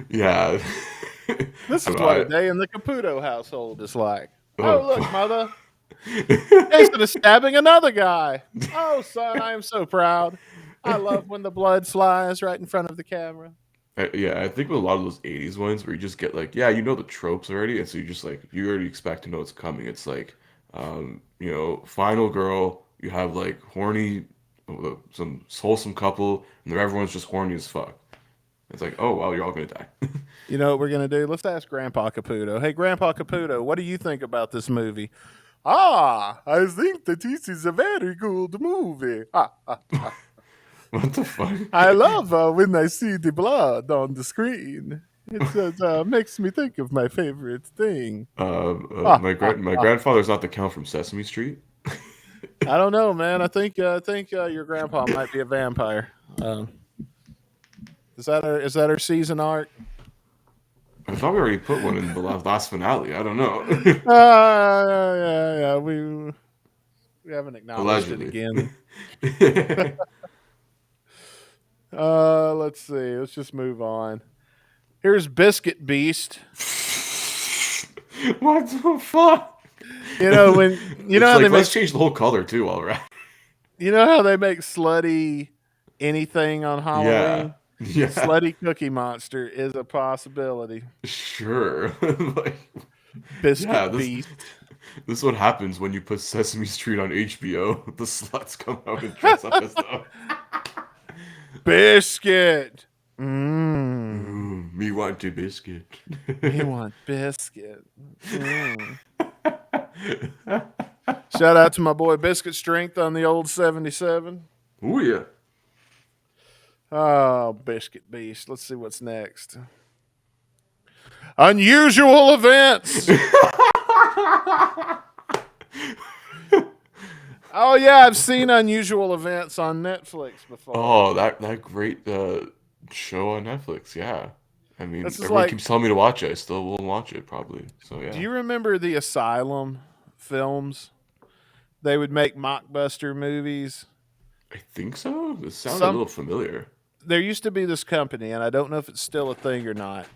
Yeah. This is I- what a day in the Caputo household is like. Oh. Oh, look, mother. Jason is stabbing another guy. Oh, son, I am so proud. I love when the blood flies right in front of the camera. Yeah, I think with a lot of those 80s ones where you just get like, yeah, you know the tropes already, and so you just like you already expect to know what's coming. It's like final girl, you have like horny some wholesome couple, and everyone's just horny as fuck. It's like, oh well, you're all gonna die. You know what we're going to do? Let's ask Grandpa Caputo. Hey, Grandpa Caputo, what do you think about this movie? Ah, I think that this is a very good movie. What the fuck? I love when I see the blood on the screen. It makes me think of my favorite thing. My grandfather's not the Count from Sesame Street. I don't know, man. I think your grandpa might be a vampire. Is that our season arc? I thought we already put one in the last finale. I don't know. Yeah. We haven't acknowledged it again. Let's see. Let's just move on. Here's Biscuit Beast. What the fuck? You know when you know It's how like, they let's make change the whole color too, all right? you know how they make slutty anything on Halloween? Yeah. Slutty Cookie Monster is a possibility. Sure. Like, Biscuit yeah, Beast. this is what happens when you put Sesame Street on HBO. The sluts come out and dress up as them. Biscuit. Me want to biscuit. You want biscuit. Shout out to my boy Biscuit Strength on the old 77. Oh yeah. Oh, Biscuit Beast. Let's see what's next. Unusual events. Oh yeah, I've seen Unusual Events on Netflix before. Oh, that great show on Netflix. Yeah. I mean, This is everyone like- keeps telling me to watch it. I still won't watch it probably. So yeah. Do you remember the Asylum films? They would make mockbuster movies. I think so. It sounds a Some- little familiar. There used to be this company, and I don't know if it's still a thing or not.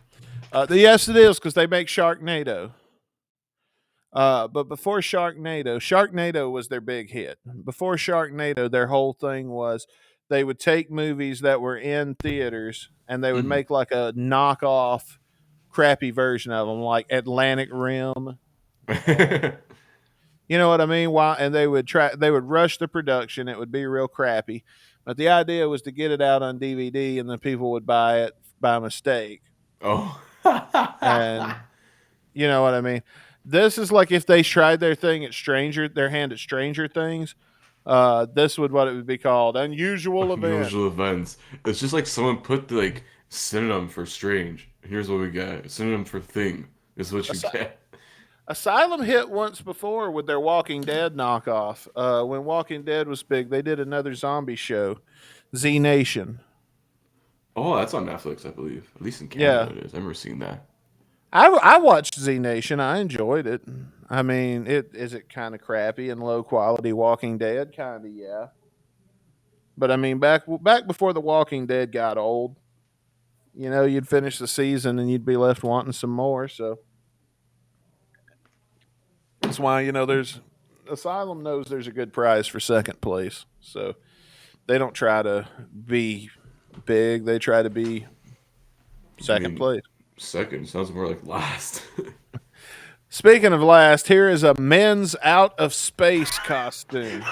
Yes, it is, because they make Sharknado. But before Sharknado was their big hit. Before Sharknado, their whole thing was they would take movies that were in theaters and they would make like a knockoff, crappy version of them, like Atlantic Rim. You know what I mean? And they would rush the production. It would be real crappy. But the idea was to get it out on DVD, and then people would buy it by mistake. Oh. And you know what I mean? This is like if they tried their hand at Stranger Things. This would what it would be called: Unusual Event. Unusual events. It's just like someone put the like synonym for strange. Here's what we get. Synonym for thing is what you get. Asylum hit once before with their Walking Dead knockoff. When Walking Dead was big, they did another zombie show, Z Nation. Oh, that's on Netflix, I believe. At least in Canada, Yeah. it is. I've never seen that. I watched Z Nation. I enjoyed it. I mean, it kind of crappy and low quality Walking Dead, kind of, yeah. But I mean, back before the Walking Dead got old, you'd finish the season and you'd be left wanting some more. So that's why there's Asylum knows there's a good prize for second place. So they don't try to be big; they try to be I second mean, place. second sounds more like last. Speaking of last, here is a men's out of space costume.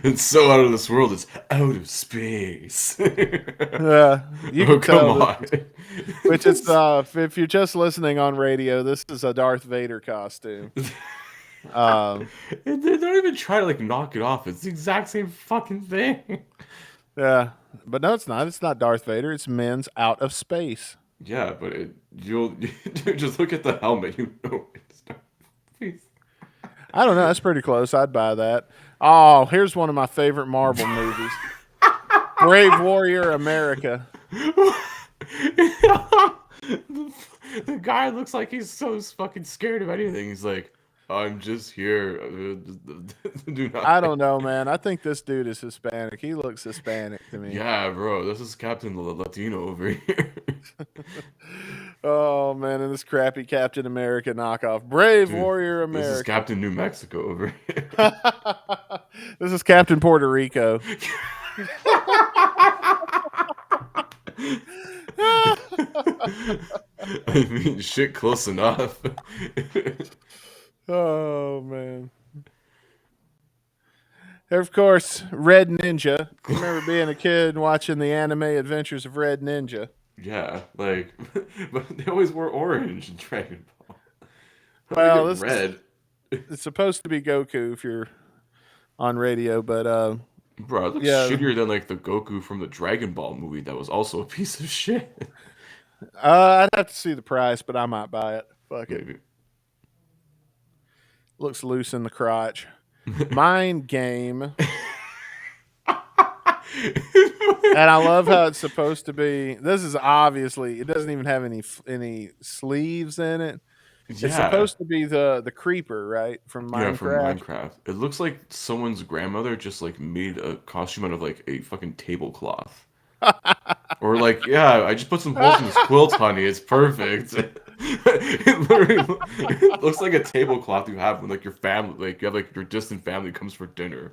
It's so out of this world. It's out of space. You Oh, can tell come on. which is if you're just listening on radio, this is a Darth Vader costume. They don't even try to like knock it off. It's the exact same fucking thing. Yeah, but no, it's not. It's not Darth Vader. It's men's out of space. Yeah, but you'll just look at the helmet. You know it's not. Please. I don't know. That's pretty close. I'd buy that. Oh, here's one of my favorite Marvel movies. Brave Warrior America. The guy looks like he's so fucking scared of anything. He's like, I'm just here. Do not. I don't know, man. I think this dude is Hispanic. He looks Hispanic to me. Yeah, bro. This is Captain Latino over here. Oh, man. And this crappy Captain America knockoff. Brave Dude, Warrior This is America. Captain New Mexico over here. This is Captain Puerto Rico. I mean, shit, close enough. Oh, man. Of course, Red Ninja. You remember being a kid and watching the anime Adventures of Red Ninja? Yeah, like, but they always wore orange in Dragon Ball. Well, They this get red. It's supposed to be Goku if you're on radio, but Bro, it looks yeah. shittier than like the Goku from the Dragon Ball movie that was also a piece of shit. I'd have to see the price, but I might buy it. Fuck it. Maybe. Looks loose in the crotch. Mind Game. And I love how it's supposed to be. This is obviously it doesn't even have any sleeves in it. It's Yeah. supposed to be the creeper, right? From Minecraft. Yeah, from Minecraft. It looks like someone's grandmother just like made a costume out of like a fucking tablecloth. Or like, yeah, I just put some holes in this quilt, honey. It's perfect. It literally it looks like a tablecloth you have when like your family, like you have like your distant family comes for dinner.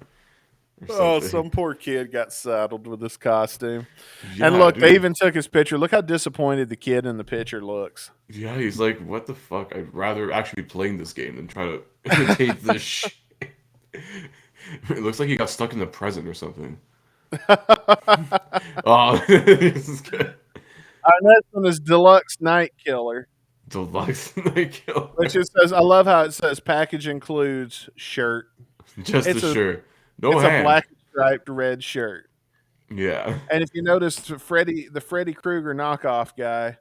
Or Oh, something. some poor kid got saddled with this costume. Yeah, And look, they dude. even took his picture. Look how disappointed the kid in the picture looks. Yeah, he's like, what the fuck? I'd rather actually be playing this game than try to imitate this shit. It looks like he got stuck in the present or something. Oh, this is good. Our next one is Deluxe Night Killer, Deluxe Night Killer. which it says, I love how it says package includes shirt. Just it's a a- shirt. No It's hand. a black striped red shirt. Yeah. And if you notice, the Freddy Krueger knockoff guy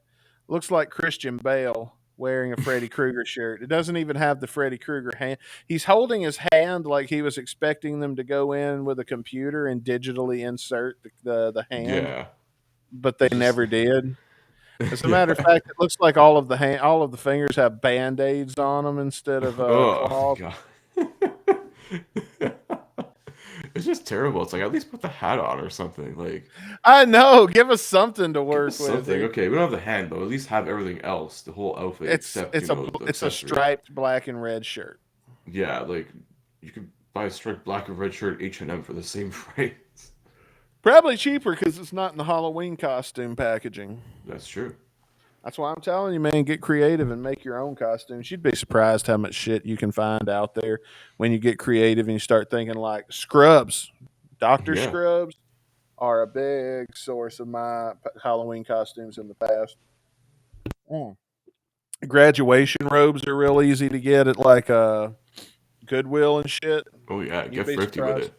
looks like Christian Bale wearing a Freddy Krueger shirt. It doesn't even have the Freddy Krueger hand. He's holding his hand like he was expecting them to go in with a computer and digitally insert the hand, Yeah. but they never did. As a matter of fact, it looks like all of the fingers have Band-Aids on them instead of Oh, cloth. God. It's just terrible. It's like, at least put the hat on or something. Like, I know. Give us something to give work us with. something. Dude. Okay, we don't have the hand, but at least have everything else. The whole outfit. It's except, it's you a know, the it's a accessory. striped black and red shirt. Yeah, like, you could buy a striped black and red shirt at H&M for the same price. Probably cheaper because it's not in the Halloween costume packaging. That's true. That's why I'm telling you, man, get creative and make your own costumes. You'd be surprised how much shit you can find out there when you get creative and you start thinking like Scrubs. Dr. Yeah. Scrubs are a big source of my Halloween costumes in the past. Graduation robes are real easy to get at like Goodwill and shit. Oh, yeah. You'd Get be thrifty with surprised. it.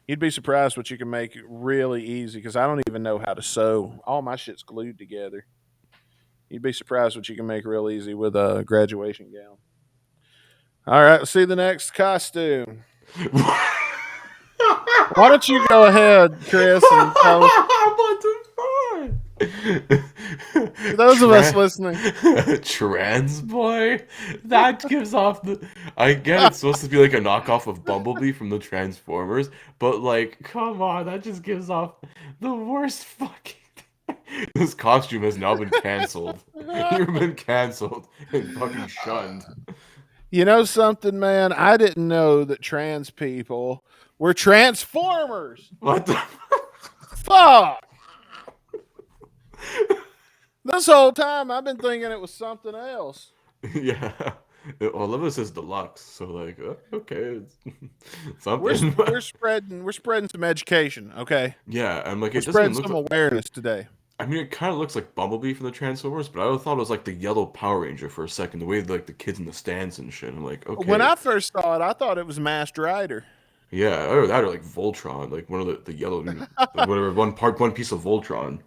You'd be surprised what you can make really easy because I don't even know how to sew. All my shit's glued together. You'd be surprised what you can make real easy with a graduation gown. All right, let's see the next costume. Why don't you go ahead, Chris, and tell us? I'm about to For those of us listening, Trans boy, that gives off the. I get it's supposed to be like a knockoff of Bumblebee from the Transformers, but like, come on, that just gives off the worst fucking. This costume has now been canceled. You've been canceled and fucking shunned. you know something, man? I didn't know that trans people were transformers. What the? Fuck! This whole time I've been thinking it was something else. Yeah. Well, Olympus is deluxe, so like, okay, it's We're something. we're spreading some education, okay? Yeah, and like We're it doesn't spreading look. some Like, awareness today. I mean, it kind of looks like Bumblebee from the Transformers, but I thought it was like the yellow Power Ranger for a second. The way like the kids in the stands and shit. I'm like, okay. When I first saw it, I thought it was Masked Rider. Yeah, or that, or like Voltron, like one of the yellow, like whatever, one piece of Voltron.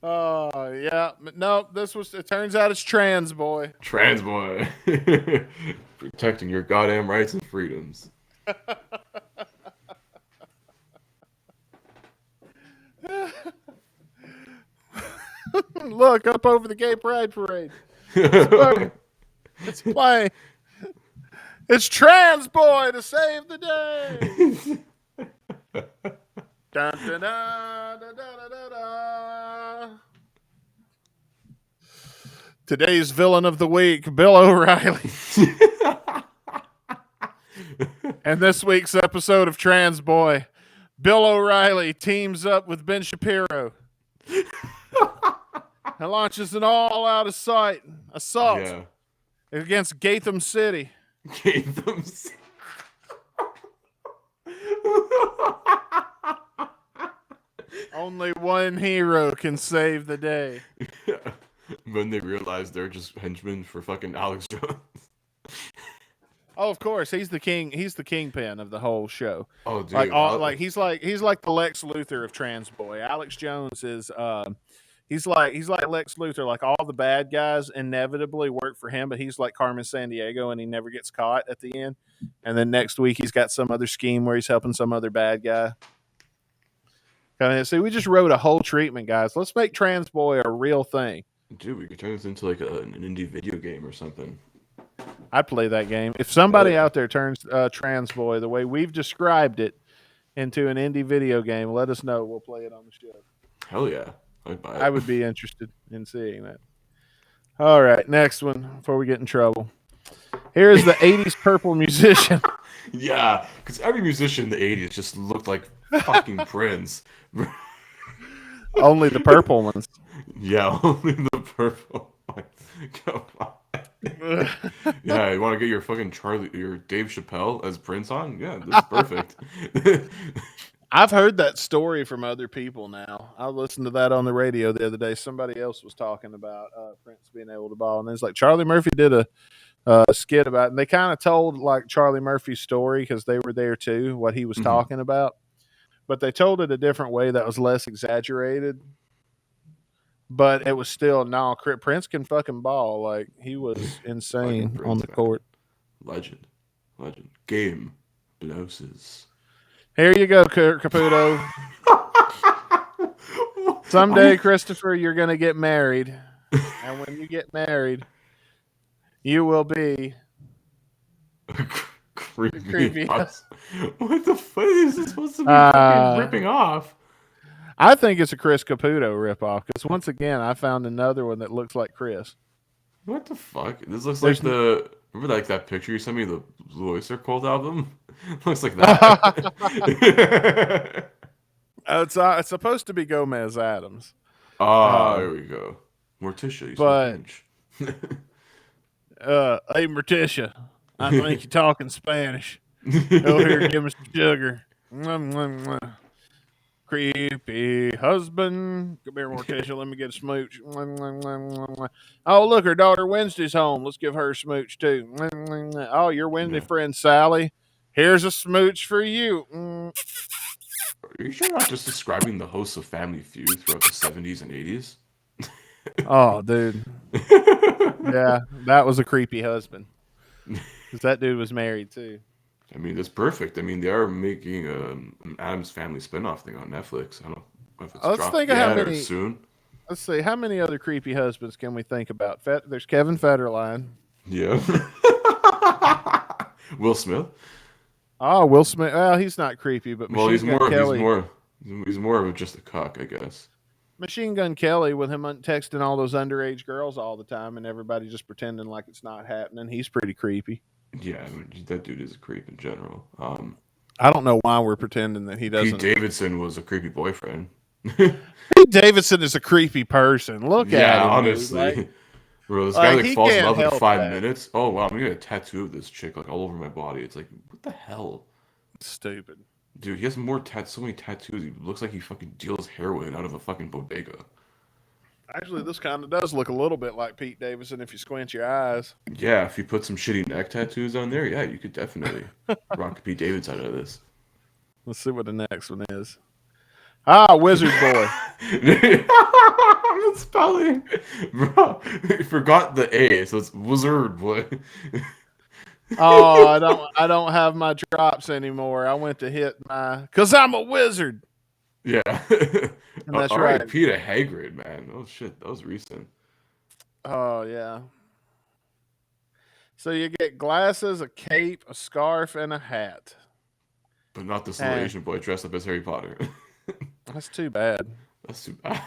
Oh yeah, but no, this was. It turns out it's Trans Boy. Trans boy, protecting your goddamn rights and freedoms. Look up over the Gay Pride Parade. It's playing. It's Trans Boy to save the day. Dun, dun, dun, dun, dun, dun, dun, dun. Today's villain of the week, Bill O'Reilly. And this week's episode of Trans Boy, Bill O'Reilly teams up with Ben Shapiro and launches an all-out assault Yeah, against Gatham City. Gatham's. Only one hero can save the day. When they realize they're just henchmen for fucking Alex Jones. Oh, of course, he's the king. He's the kingpin of the whole show. Oh, dude, Like he's like the Lex Luthor of Trans Boy. Alex Jones is he's like Lex Luthor. Like all the bad guys inevitably work for him, but he's like Carmen Sandiego, and he never gets caught at the end. And then next week he's got some other scheme where he's helping some other bad guy. See, we just wrote a whole treatment, guys. Let's make Trans Boy a real thing. dude, we could turn this into like an indie video game or something. I'd play that game. If somebody yeah. out there turns Trans Boy the way we've described it into an indie video game, let us know. We'll play it on the show. Hell yeah, I'd buy it. I would be interested in seeing that. All right, next one before we get in trouble. Here is the 80s purple musician. Yeah, because every musician in the 80s just looked like fucking Prince. Only the purple ones. Yeah, only the purple ones. Come on. Yeah, you want to get your fucking your Dave Chappelle as Prince on? Yeah, this is perfect. I've heard that story from other people now. I listened to that on the radio the other day. Somebody else was talking about Prince being able to ball, and it's like Charlie Murphy did a skit about it. And they kind of told like Charlie Murphy's story because they were there too, what he was talking about. But they told it a different way that was less exaggerated. But it was still, no, Prince can fucking ball. Like, he was insane Prince, on the man. court. Legend. Game blouses. Here you go, Caputo. Someday, Christopher, you're going to get married. And when you get married, you will be Creepy. What the fuck is this supposed to be fucking ripping off? I think it's a Chris Caputo ripoff because once again, I found another one that looks like Chris. What the fuck? This looks like remember like that picture you sent me, the Blue Oyster Cult album? Looks like that. It's supposed to be Gomez Adams. There we go. Morticia, you but French. Hey Morticia, I think you're talking Spanish. Go here, give me some sugar. Mwah, mwah, mwah. Creepy husband. Come here, Morticia. Let me get a smooch. Mwah, mwah, mwah, mwah, mwah. Oh, look, her daughter Wednesday's home. Let's give her a smooch too. Mwah, mwah, mwah. Oh, your Wednesday friend Sally. Here's a smooch for you. Are you sure you're not just describing the hosts of Family Feud throughout the 70s and 80s? Oh, dude. Yeah, that was a creepy husband. Because that dude was married too. I mean, that's perfect. I mean, they are making an Addams Family spinoff thing on Netflix. I don't know if it's Let's dropped think of how yet or many. soon. Let's see. How many other creepy husbands can we think about? There's Kevin Federline. Yeah. Will Smith. Oh, Will Smith. Well, he's not creepy, but Well, Machine Gun Kelly. He's more of just a cock, I guess. Machine Gun Kelly with him texting all those underage girls all the time and everybody just pretending like it's not happening. He's pretty creepy. Yeah, that dude is a creep in general. I don't know why we're pretending that he doesn't. Pete Davidson was a creepy boyfriend. Pete Davidson is a creepy person. Look at him. Honestly. Like, bro, this guy he falls in can't love in help 5 that. minutes. Oh wow, I'm gonna get a tattoo of this chick like all over my body. It's like, what the hell? Stupid. Dude, he has so many tattoos. He looks like he fucking deals heroin out of a fucking bodega. Actually, this kind of does look a little bit like Pete Davidson if you squint your eyes. Yeah, if you put some shitty neck tattoos on there, yeah, you could definitely rock Pete Davidson out of this. Let's see what the next one is. Ah, Wizard Boy. The spelling, bro. I forgot the A, so it's Wizard Boy. Oh, I don't have my drops anymore. I went to hit cause I'm a wizard. Yeah, And that's right. Peter Hagrid, man. Oh shit, that was recent. Oh yeah. So you get glasses, a cape, a scarf, and a hat. But not this little Asian boy dressed up as Harry Potter. That's too bad. That's too bad.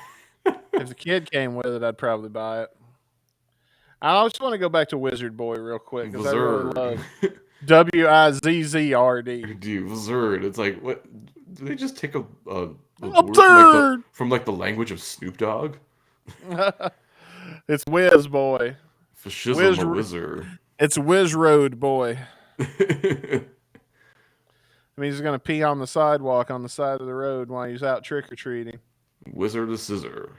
If the kid came with it, I'd probably buy it. I just want to go back to Wizard Boy real quick because I really love Wizzrd. Dude, Wizard. It's like, what? Do they just take a word from like the language of Snoop Dogg? It's Wiz Boy. Fascism a wizard. It's Wizzrd Boy. I mean, he's going to pee on the sidewalk on the side of the road while he's out trick-or-treating. Wizard of Scissor.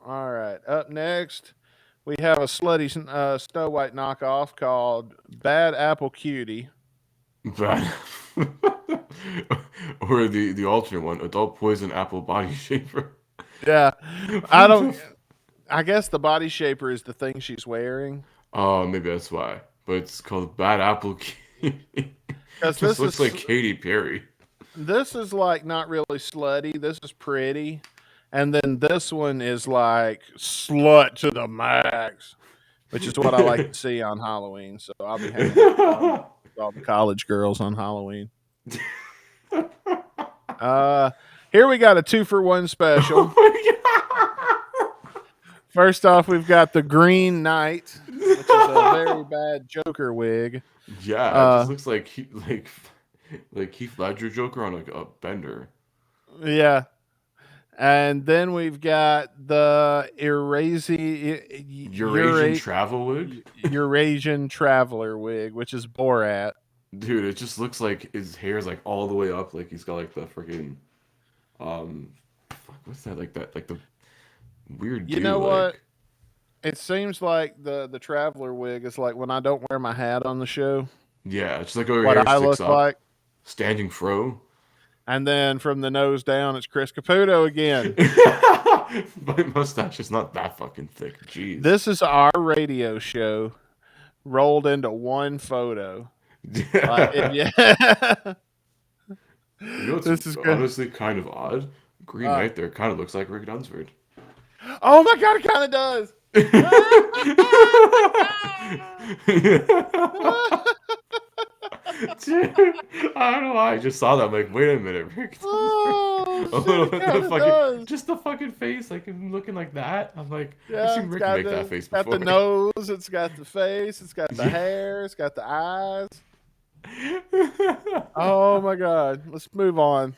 All right. Up next, we have a slutty Snow White knockoff called Bad Apple Cutie. Bad. Or the alternate one, Adult Poison Apple Body Shaper. Yeah. I guess the body shaper is the thing she's wearing. Oh, maybe that's why. But it's called Bad Apple Cutie. It just looks like Katy Perry. This is like not really slutty. This is pretty. And then this one is like slut to the max, which is what I like to see on Halloween. So I'll be hanging out with all the college girls on Halloween. Here we got a 2-for-1 special. First off, we've got the Green Knight, which is a very bad Joker wig. Yeah, it just looks like Heath Ledger Joker on like a bender. Yeah. And then we've got the Eurasian travel wig? Eurasian traveler wig, which is Borat. Dude, it just looks like his hair's like all the way up, like he's got like the freaking what's that? Like the weird You know what? It seems like the traveler wig is like when I don't wear my hat on the show. Yeah, it's like over what here I sticks look up, like. Standing fro. And then from the nose down, it's Chris Caputo again. My mustache is not that fucking thick. Jeez. This is our radio show rolled into one photo. Yeah. You know what's honestly kind of odd? Green Knight there kind of looks like Rick Dunsford. Oh my god, it kind of does. Dude, I don't know why I just saw that. I'm like, wait a minute, Rick. Just the fucking face, like him looking like that. I'm like, I've seen Rick make that face before. It's got the nose, it's got the face, it's got the hair, it's got the eyes. Oh my god, let's move on.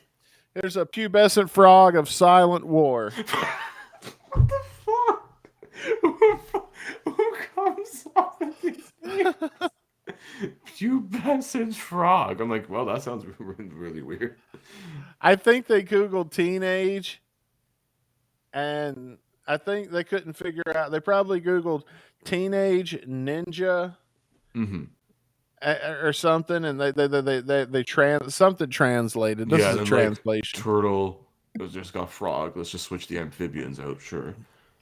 Here's a pubescent frog of Silent War. What the fuck? Who comes up with these names? Pubescent frog. I'm like, well, that sounds really weird. I think they Googled teenage, and I think they couldn't figure out. They probably Googled teenage ninja, or something, and they something translated. This is a translation. Like, turtle. It just got frog. Let's just switch the amphibians out. Sure.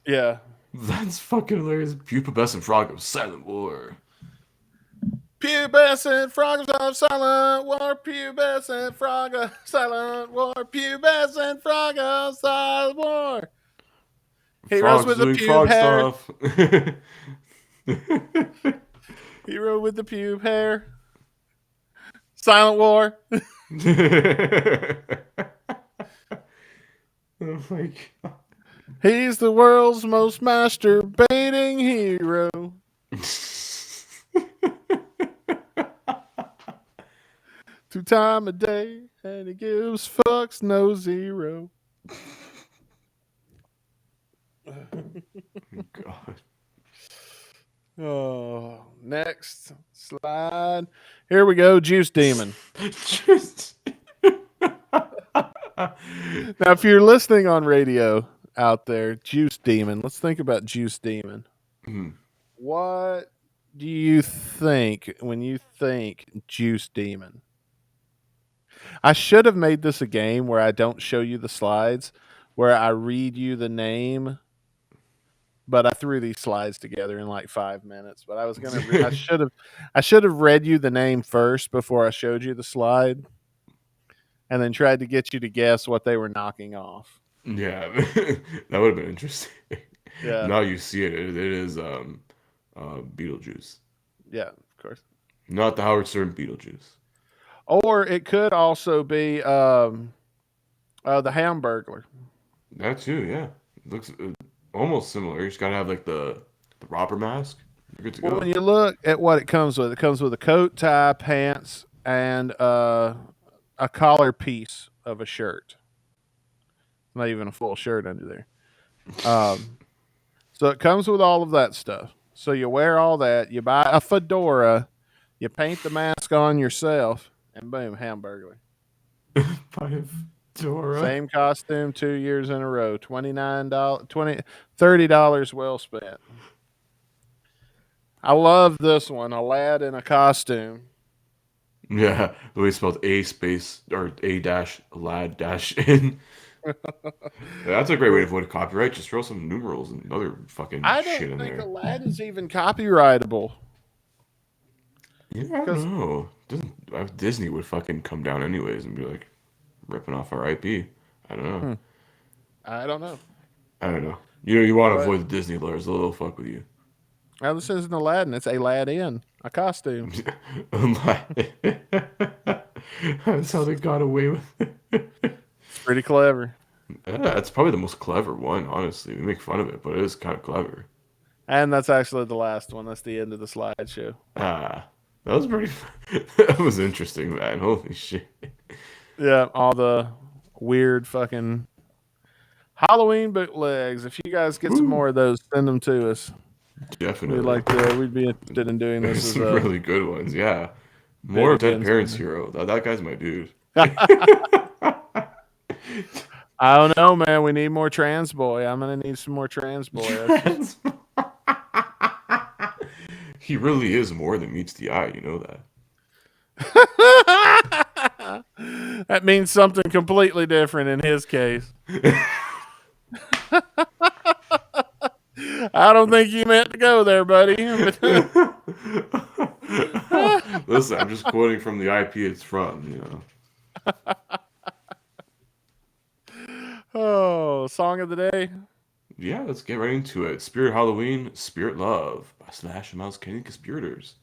Yeah. That's fucking hilarious. Pubescent frog of Silent War. Pubescent frogs of silent war. Pubescent frog of silent war. Pubescent frog of silent war. Heroes Frogs with the doing pube frog hair. stuff. Hero with the pube hair. Silent war. Oh my god. He's the world's most masturbating hero. 2 times a day, and he gives fucks no zero. God. Oh, next slide. Here we go, Juice Demon. Now, if you're listening on radio out there, Juice Demon, let's think about Juice Demon. Mhm. What do you think when you think Juice Demon? I should have made this a game where I don't show you the slides, where I read you the name, but I threw these slides together in like 5 minutes. But I was gonna, I should have read you the name first before I showed you the slide, and then tried to get you to guess what they were knocking off. Yeah, that would have been interesting. Yeah. Now you see it. It is Beetlejuice, Yeah, of course. not the Howard Stern Beetlejuice. Or it could also be the Hamburglar. That too, yeah. Looks almost similar. You just gotta have like the robber mask. You're good to Well, go. when you look at what it comes with a coat, tie, pants, and a collar piece of a shirt. Not even a full shirt under there. So it comes with all of that stuff. So you wear all that. You buy a fedora. You paint the mask on yourself, and boom, Hamburglar. Dora. Same costume 2 years in a row. $30 well spent. I love this one. A lad in a costume. Yeah, the way it's spelled A space or A dash lad dash in. That's a great way to avoid copyright. Just throw some numerals and other fucking I shit don't in think there. a lad is even copyrightable. Yeah, I don't know. Disney would fucking come down anyways and be like ripping off our IP. I don't know. I don't know. I don't know. You want to But- avoid the Disney lawyers. They'll fuck with you. Now, this isn't Aladdin. It's a lad in a costume. That's how they got away with it. It's pretty clever. Yeah, that's probably the most clever one, honestly. We make fun of it, but it is kind of clever. And that's actually the last one. That's the end of the slideshow. That was pretty. That was interesting, man. Holy shit. Yeah, all the weird fucking Halloween bootlegs. If you guys get some more of those, send them to us. Definitely. We'd be interested in doing There's this as some a really good ones, yeah. More Big Dead Ben's Parents winner. Hero. That guy's my dude. I don't know, man. We need more trans boy. I'm gonna need some more trans boy. That's just- He really is more than meets the eye, you know that. that means something completely different in his case. I don't think you meant to go there, buddy. Listen, I'm just quoting from the IP it's from, you know. Oh, song of the day. Yeah, let's get right into it. Spirit Halloween, Spirit Love by Slash and Mouse Candy Conspirators.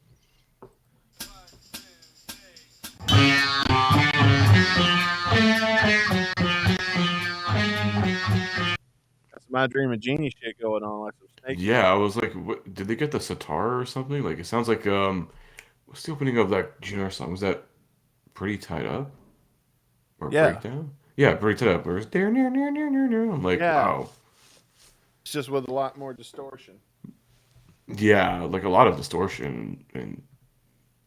That's my dream of genie shit going on. Like some snake. Yeah, I was like, what, did they get the sitar or something? Like, it sounds like, what's the opening of that GNR song? Was that Pretty Tied Up? Or Yeah. Breakdown? Yeah, Pretty Tied Up. Where it's there, near. I'm like, Yeah. wow. It's just with a lot more distortion. Yeah, like a lot of distortion. And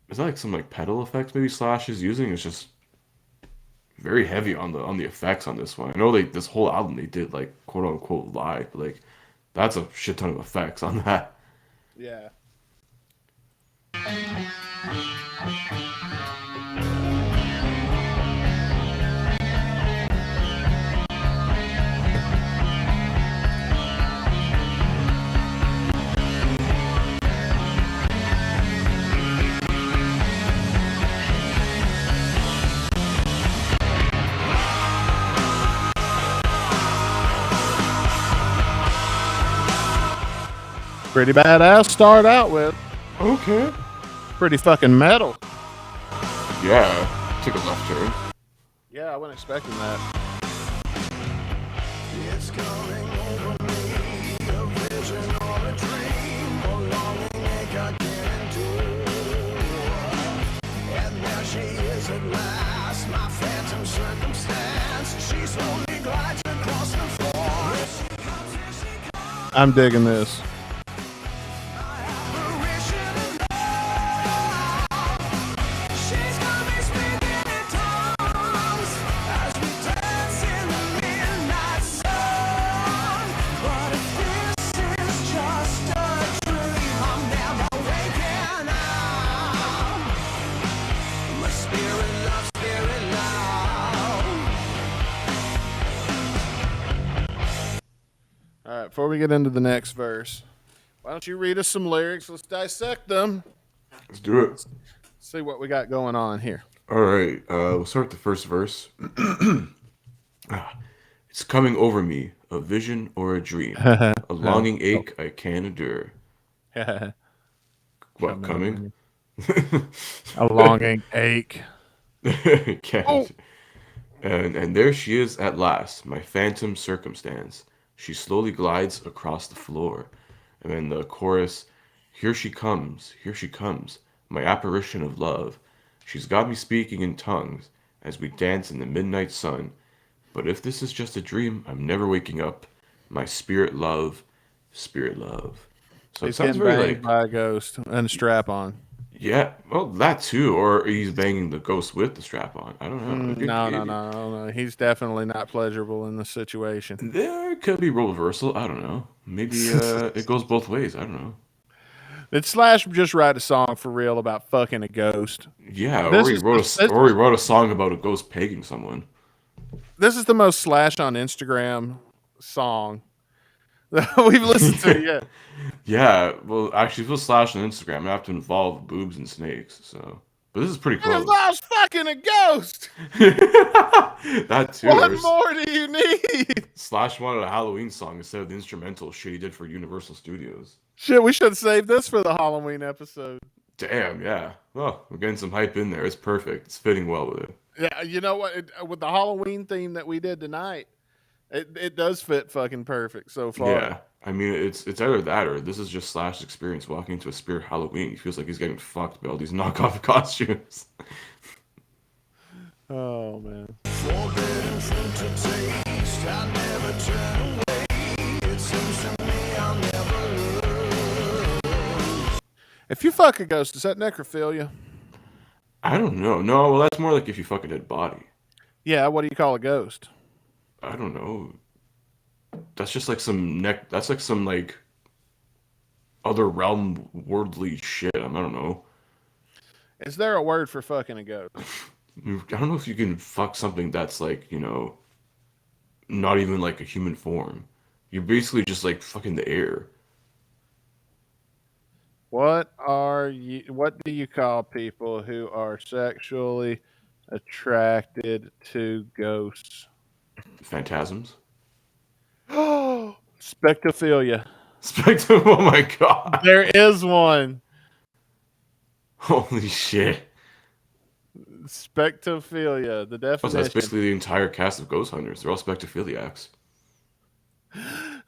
is that like some like pedal effects maybe Slash is using? It's just very heavy on the effects on this one. I know this whole album they did like quote unquote live, but like that's a shit ton of effects on that. Yeah. Pretty badass start out with. Okay. Pretty fucking metal. Yeah. Took a left turn. Yeah, I wasn't expecting that. It's coming over me, a vision or a dream, a longing ache I can't endure. And there she is at last, my phantom circumstance. She slowly glides across the floor. She comes, here she comes, I'm digging this. my apparition of love. She's got me speaking in tongues as we dance in the midnight sun. But if this is just a dream, I'm never waking up. My spirit love, spirit love. All right, before we get into the next verse, why don't you read us some lyrics? Let's dissect them. Let's do it. See what we got going on here. All right. We'll start with the first verse. It's coming over me, a vision or a dream, a longing ache I can't endure. What, coming? A longing ache. Can't. And there she is at last, my phantom circumstance. She slowly glides across the floor. And then the chorus, here she comes, my apparition of love. She's got me speaking in tongues as we dance in the midnight sun. But if this is just a dream, I'm never waking up. My spirit love, spirit love. So it He's sounds getting very banged like, by a ghost and a strap on. yeah, well, that too, or he's banging the ghost with the strap on. I don't know. No. He's definitely not pleasurable in this situation. There could be role reversal. I don't know. Maybe it goes both ways. I don't know. Did Slash just write a song for real about fucking a ghost? Yeah, This or he is wrote the- or he wrote a song about a ghost pegging someone. This is the most Slash on Instagram song that we've listened to yet. Yeah, well, actually, if it was Slash on Instagram, I have to involve boobs and snakes. So, but this is pretty It close. involves fucking a ghost. That too. What or more do you need? Slash wanted a Halloween song instead of the instrumental shit he did for Universal Studios. Shit, we should save this for the Halloween episode. Damn, yeah. Well, we're getting some hype in there. It's perfect. It's fitting well with it. Yeah, you know what? With the Halloween theme that we did tonight, it does fit fucking perfect so far. Yeah, I mean, it's either that or this is just Slash's experience walking into a spirit Halloween. He feels like he's getting fucked by all these knockoff costumes. Oh man. Forbidden fruit to taste, I never turn away. It seems to me I'll never lose. If you fuck a ghost, is that necrophilia? I don't know. No, well, that's more like if you fuck a dead body. Yeah, what do you call a ghost? I don't know. That's just like some That's like some like other realm worldly shit. I don't know. Is there a word for fucking a ghost? I don't know if you can fuck something that's like, not even like a human form. You're basically just like fucking the air. What do you call people who are sexually attracted to ghosts? Phantasms. Spectophilia. Spectrum. Oh my god. There is one. Holy shit. Spectophilia. The Oh, so that's definition. basically the entire cast of ghost hunters. They're all spectophiliacs.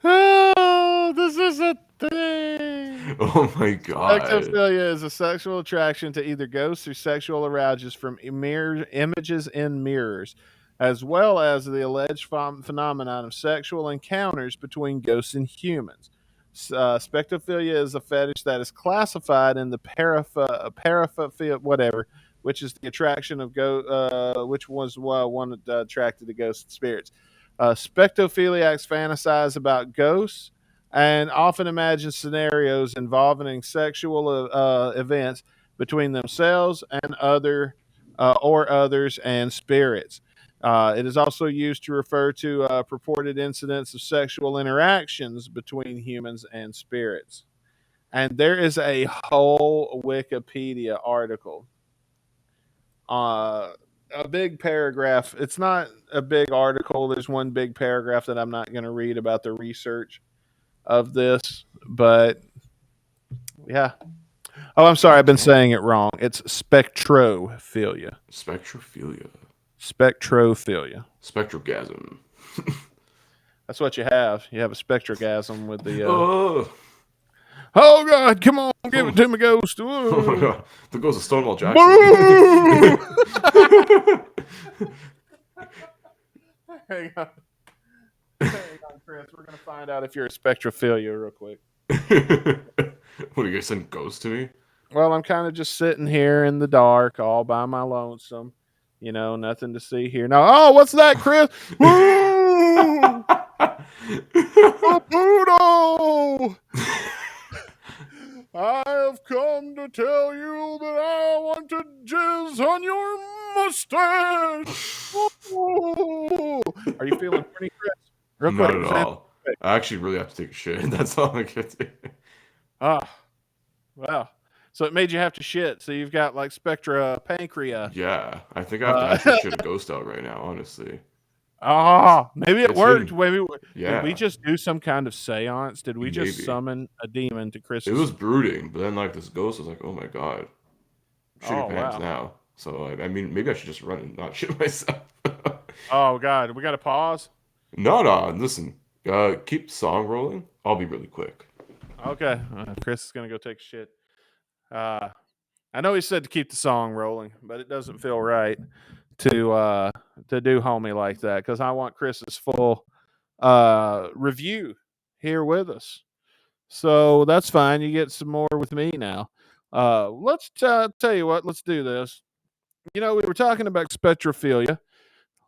Oh, this is a thing. Oh my god. Spectophilia is a sexual attraction to either ghosts or sexual arousals from images in mirrors, as well as the alleged phenomenon of sexual encounters between ghosts and humans. Spectophilia is a fetish that is classified in the paraphilia, whatever, which is the attraction of which was one that attracted to ghosts and spirits. Spectophiliacs fantasize about ghosts and often imagine scenarios involving sexual events between themselves and others and spirits. It is also used to refer to purported incidents of sexual interactions between humans and spirits. And there is a whole Wikipedia article. A big paragraph. It's not a big article. There's one big paragraph that I'm not going to read about the research of this, but Yeah. Oh, I'm sorry. I've been saying it wrong. It's spectrophilia. Spectrophilia. Spectrophilia. Spectrogasm. That's what you have. You have a spectrogasm with the. Oh. Oh God! Come on, give it to me, Ghost. Oh my Woo. god. The ghost of Stonewall Boo! Jackson. Hang on. Hang on, Chris. We're gonna find out if you're a spectrophilia real quick. What, are you gonna send ghosts to me? Well, I'm kind of just sitting here in the dark, all by my lonesome. You know, nothing to see here. Now, oh, what's that, Chris? Woo! Caputo! I have come to tell you that I want to jizz on your mustache. Ooh. Are you feeling horny, Chris? Real Not quick. at all. I actually really have to take a shit. That's all I get to. Ah, wow. So it made you have to shit. So you've got like spectra pancreas. Yeah, I think I have to actually shit a ghost out right now, honestly. Maybe it It's worked. been- Maybe did we Yeah, just do some kind of seance? Did we just maybe. summon a demon to It Chris's? was brooding, but then like this ghost was like, "Oh my god, shit your Oh pants wow. now." So I mean, maybe I should just run and not shit myself. Oh God, we got to pause. No, listen. Keep the song rolling. I'll be really quick. Okay, Chris is gonna go take a shit. I know he said to keep the song rolling, but it doesn't feel right to do homie like that because I want Chris's full review here with us. So that's fine. You get some more with me now. Let's tell you what. Let's do this. You know, we were talking about spectrophilia.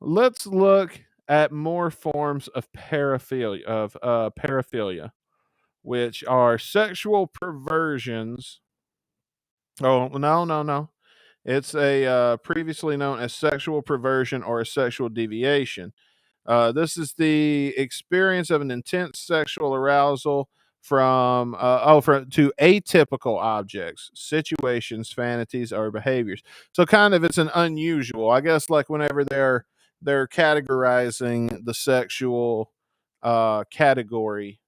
Let's look at more forms of paraphilia, which are sexual perversions. Oh no. It's a previously known as sexual perversion or a sexual deviation. This is the experience of an intense sexual arousal to atypical objects, situations, fantasies, or behaviors. So kind of it's an unusual. I guess like whenever they're categorizing the sexual category,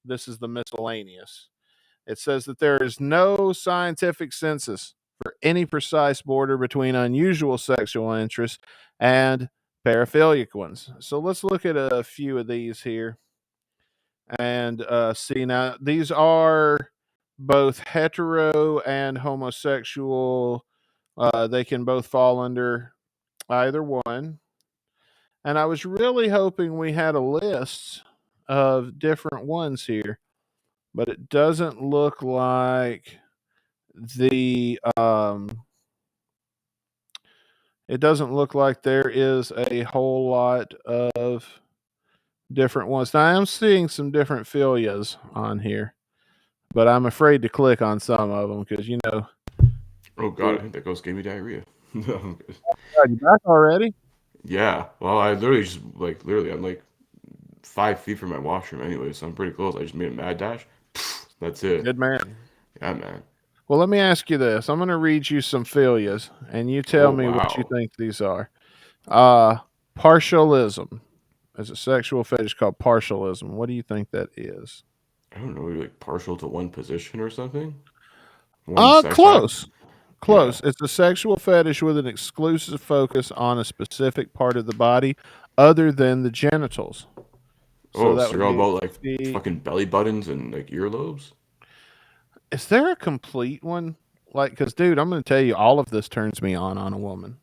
this is the miscellaneous. It says that there is no scientific census for any precise border between unusual sexual interests and paraphilic ones. So let's look at a few of these here and see. Now, these are both hetero and homosexual. They can both fall under either one. And I was really hoping we had a list of different ones here, but it doesn't look like the it doesn't look like there is a whole lot of different ones. Now I am seeing some different filias on here, but I'm afraid to click on some of them because you know. Oh god, I think that ghost gave me diarrhea. No, I'm good. God, you back already? Yeah, well, I literally just literally, I'm like 5 feet from my washroom anyway, so I'm pretty close. I just made a mad dash. That's it. Good man. Yeah, man. Well, let me ask you this. I'm going to read you some filias, and you tell Oh me what you wow. think these are. Partialism. There's a sexual fetish called partialism. What do you think that is? I don't know, like partial to one position or something. One sex act. Close. Yeah. Close. It's a sexual fetish with an exclusive focus on a specific part of the body other than the genitals. So Oh, that so would you're all be about like feet. fucking belly buttons and like earlobes? Is there a complete one? Like, because, dude, I'm going to tell you, all of this turns me on a woman.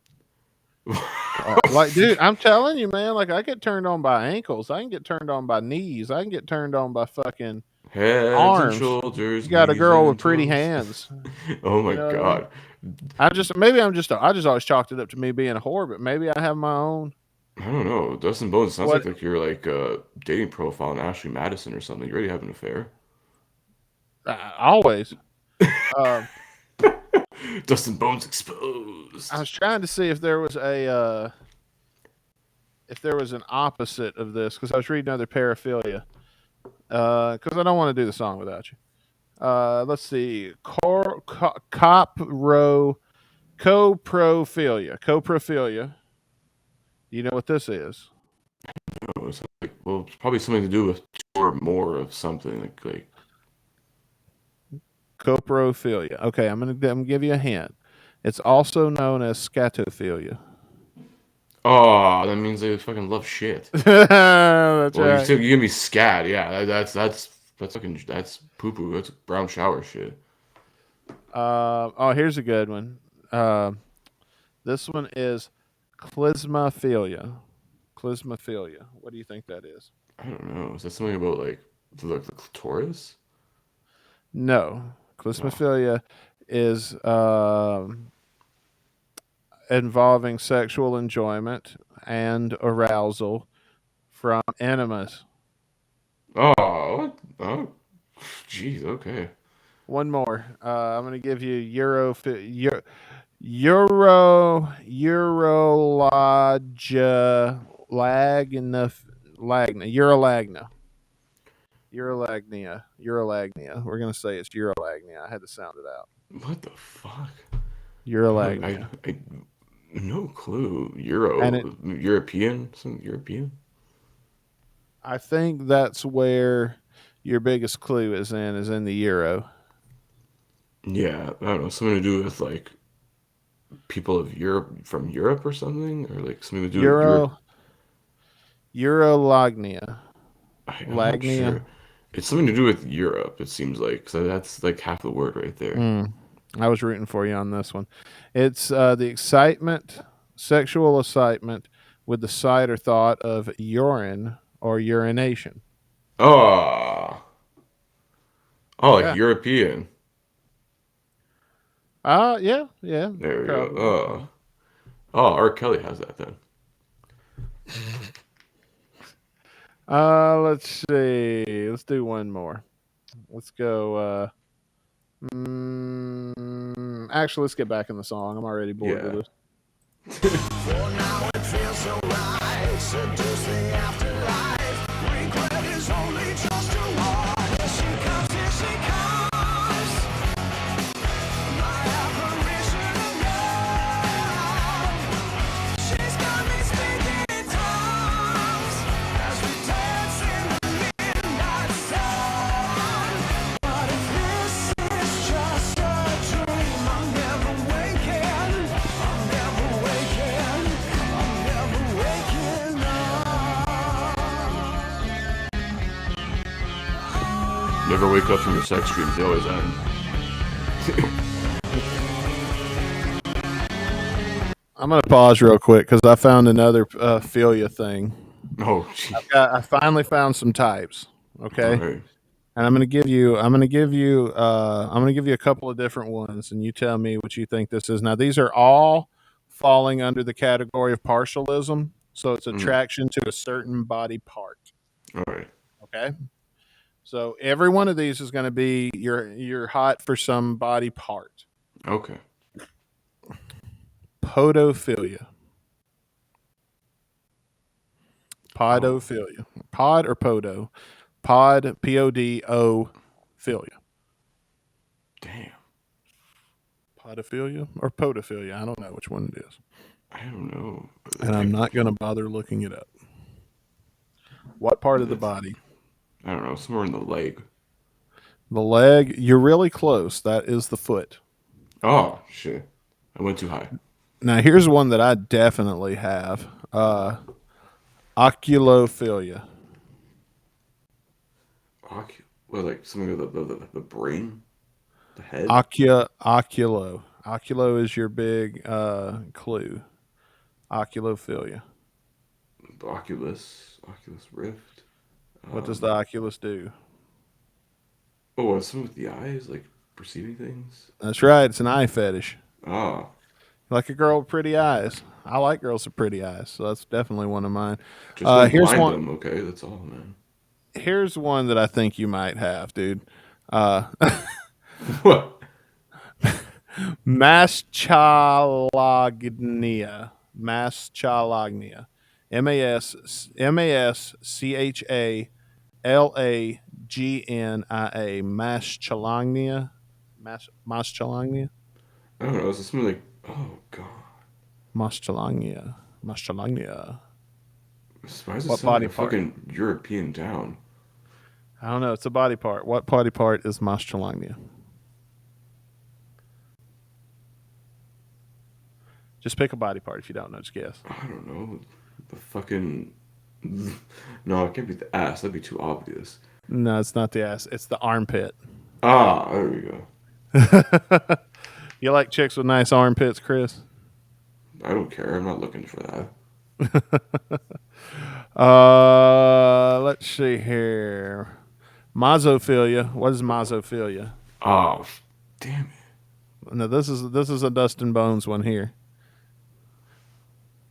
Like, dude, I'm telling you, man, like, I get turned on by ankles. I can get turned on by knees. I can get turned on by fucking Heads and arms. shoulders, You got a knees girl and with pretty toes. hands. Oh my You know what I mean? god. I just always chalked it up to me being a whore, but maybe I have my own. I don't know. Dustin Bonez sounds What? like you're like dating profile on Ashley Madison or something. You already have an affair. Always. Um, Dustin Bones exposed. I was trying to see if there was an opposite of this because I was reading other paraphilia. Because I don't want to do the song without you. Let's see. Coprophilia. Do you know what this is? Oh, it's like, well, it's probably something to do with two or more of something like Coprophilia. Okay, I'm gonna give you a hint. It's also known as scatophilia. Oh, that means they fucking love shit. That's Well, right. you're gonna be scat. Yeah, that's poo poo. That's brown shower shit. Here's a good one. This one is clismophilia. Clismophilia. What do you think that is? I don't know. Is that something about like the clitoris? No. Clismophilia is involving sexual enjoyment and arousal from enemas. Oh, what? Oh, jeez. Okay. One more. I'm going to give you urolagnia. We're going to say it's urolagnia. I had to sound it out. What the fuck? Urolagnia. I no clue. European? Something European? I think that's where your biggest clue is in the euro. Yeah, I don't know. Something to do with like people of Europe from Europe or something, or like something to do with Europe. Urolagnia. I'm not sure. It's something to do with Europe. It seems like so. That's like half the word right there. I was rooting for you on this one. It's sexual excitement with the sight or thought of urine or urination. Oh, like Yeah. European. Yeah. There we Probably. go. R. Kelly has that then. Let's see. Let's do one more. Let's go. Actually, let's get back in the song. I'm already bored with this. Never wake up from your sex dreams. They always end. I'm gonna pause real quick because I found another philia thing. Oh, gee. I finally found some types. Okay. Right. And I'm gonna give you a couple of different ones, and you tell me what you think this is. Now, these are all falling under the category of partialism, so it's attraction to a certain body part. All right. Okay, so every one of these is going to be you're hot for some body part. Okay. Podophilia. Podophilia. Pod or podo? Pod, P-O-D-O, philia. Damn. Podophilia or podophilia? I don't know which one it is. I don't know. And I'm not going to bother looking it up. What part of the body? I don't know. Somewhere in the leg. The leg. You're really close. That is the foot. Oh, shit. I went too high. Now, here's one that I definitely have. Oculophilia. Well, like something with the brain? The head? Oculo. Oculo is your big clue. Oculophilia. The Oculus Rift. What does the Oculus do? Oh, something with the eyes? Like perceiving things? That's right. It's an eye fetish. Ah. Like a girl with pretty eyes. I like girls with pretty eyes, so that's definitely one of mine. Just don't Here's blind one. them, okay? That's all, man. Here's one that I think you might have, dude. What? Maschalagnia. Maschalagnia. Maschalagnia. Maschalagnia. Maschalagnia. I don't know. Is this something like, oh, God. Maschalagnia. Why does it What sound body like a part? fucking European town? I don't know. It's a body part. What body part is Maschalagnia? Just pick a body part if you don't know. Just guess. I don't know. The fucking. No, it can't be the ass. That'd be too obvious. No, it's not the ass. It's the armpit. Ah, there we go. You like chicks with nice armpits, Chris? I don't care. I'm not looking for that. Let's see here. Mazophilia. What is mazophilia? Oh, damn it. No, this is a Dustin Bonez one here.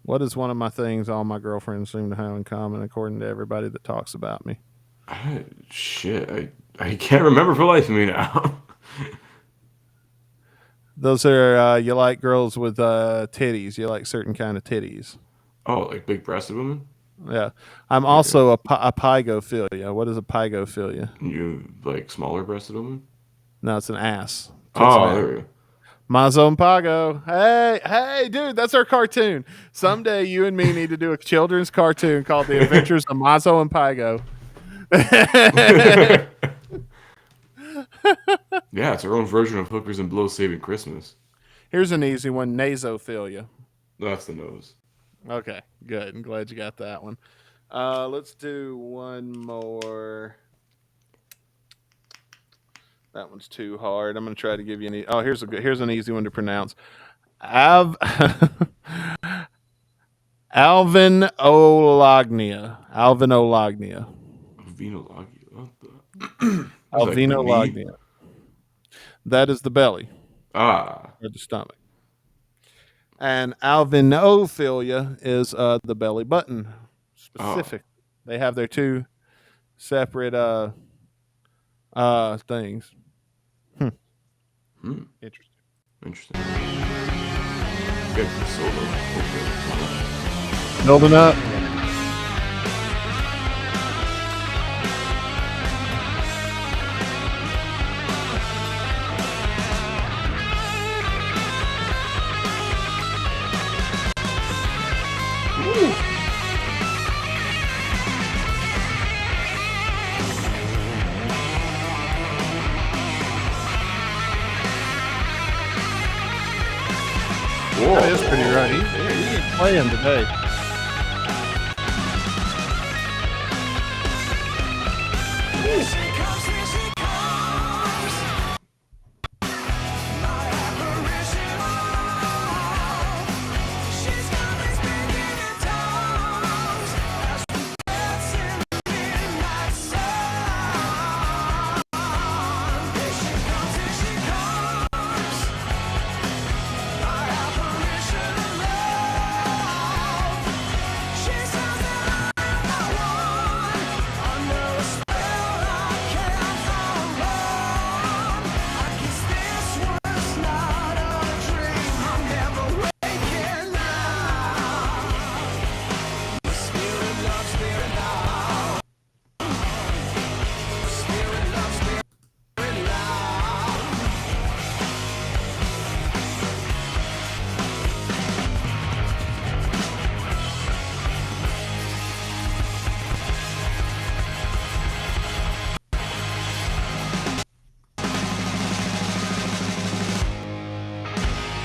What is one of my things all my girlfriends seem to have in common, according to everybody that talks about me? Shit, I can't remember for life of me now. Those are you like girls with titties. You like certain kind of titties. Oh, like big breasted women? Yeah, I'm also a pygophilia. What is a pygophilia? You like smaller breasted women? No, it's an ass. Oh, there we go. Mazo and Pago. Hey, dude, that's our cartoon. Someday you and me need to do a children's cartoon called The Adventures of Mazo and Pago. Yeah, it's our own version of Hookers and Blow Saving Christmas. Here's an easy one, nasophilia. That's the nose. Okay, good. I'm glad you got that one. Let's do one more. That one's too hard. I'm going to try to give you an. Oh, here's an easy one to pronounce. Alvinolognia. Alvinolognia. Venologia. Alvinolognia. That is the belly Ah. or the stomach. And alvinophilia is the belly button specific. They have their two separate things. Interesting. Good for solo. Okay. Building up. Whoa. That is pretty right. He's playing today.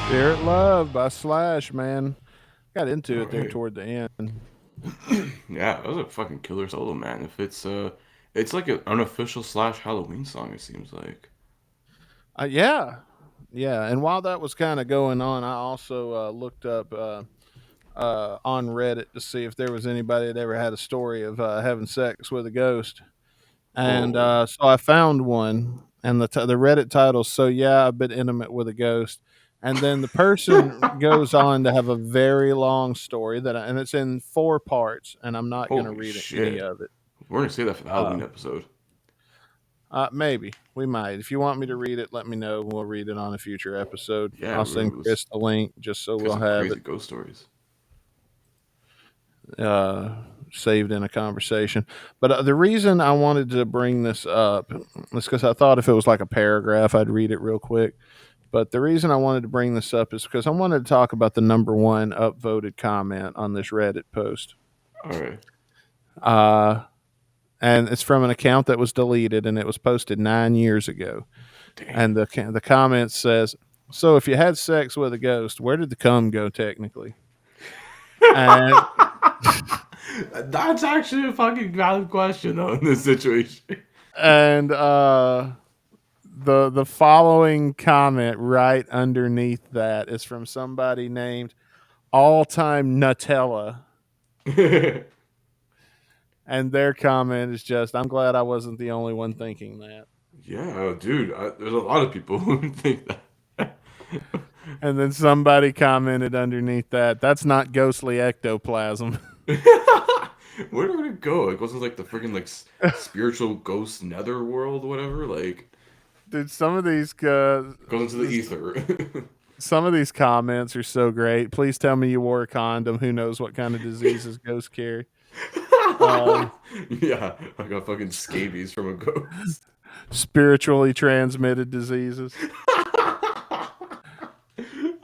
Spirit Love by Slash, man. Got into it there Alright. toward the end. Yeah, that was a fucking killer solo, man. If it's like an unofficial Slash Halloween song, it seems like. Yeah. And while that was kind of going on, I also looked up on Reddit to see if there was anybody that ever had a story of having sex with a ghost. And Whoa. so I found one, and the Reddit title's "So Yeah, I've Been Intimate with a Ghost." And then the person goes on to have a very long story and it's in 4 parts, and I'm not going to Holy read shit. any of it. We're gonna say that for the Halloween episode. Maybe we might. If you want me to read it, let me know. We'll read it on a future episode. Yeah, I'll send let's- Chris the link just so we'll Some have crazy it ghost stories. saved in a conversation. But the reason I wanted to bring this up is because I thought if it was like a paragraph, I'd read it real quick. But the reason I wanted to bring this up is because I wanted to talk about the number 1 upvoted comment on this Reddit post. All right. And it's from an account that was deleted, and it was posted 9 years ago. Damn. And the comment says, So if you had sex with a ghost, where did the cum go technically? And That's actually a fucking valid question though in this situation. and the following comment right underneath that is from somebody named All Time Nutella. And their comment is just, I'm glad I wasn't the only one thinking that. Yeah, dude, there's a lot of people who think that. And then somebody commented underneath that, that's not ghostly ectoplasm. Where did it go? It goes into like the freaking like spiritual ghost nether world, whatever. Like, Dude, some of these goes into the ether. some of these comments are so great. Please tell me you wore a condom. Who knows what kind of diseases ghosts carry? Yeah, I got fucking scabies from a ghost. Spiritually transmitted diseases.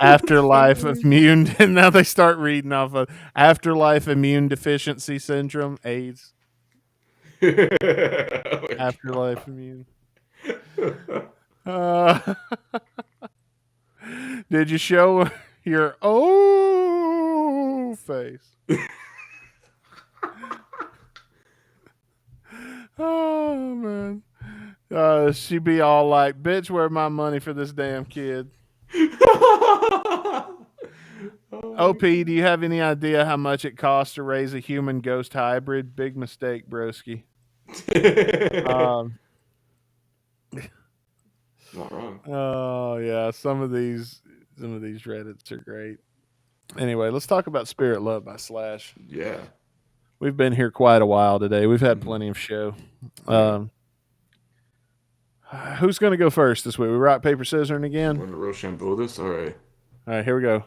Afterlife immune, and now they start reading off of afterlife immune deficiency syndrome, AIDS. Afterlife immune. Did you show your face? Oh man. She be all like, bitch, where's my money for this damn kid? OP, do you have any idea how much it costs to raise a human ghost hybrid? Big mistake, broski. Not wrong. Oh yeah, some of these Reddits are great. Anyway, let's talk about Spirit Love by Slash. Yeah. We've been here quite a while today. We've had plenty of show. Who's going to go first this week? We rock, paper, scissors again? Want to Rochambeau this? All right. All right, here we go.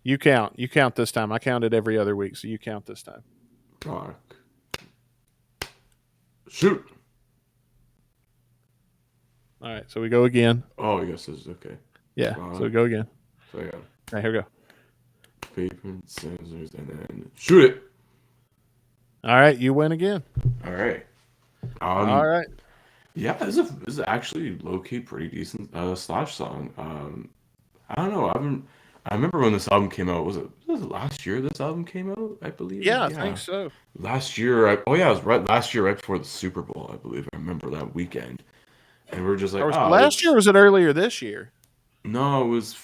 You count. You count this time. I counted every other week, so you count this time. Rock. Shoot. All right, so we go again. Oh, I guess this is okay. Yeah, so we go again. So yeah. All right, here we go. Paper, scissors, and then shoot it. All right, you win again. All right. All right. Yeah, this is actually low-key pretty decent Slash song. I don't know. I remember when this album came out. Was it last year this album came out? I believe. Yeah, I think so. Last year. It was last year, right before the Super Bowl. I believe. I remember that weekend. And we're just like, last year, or was it earlier this year? No, it was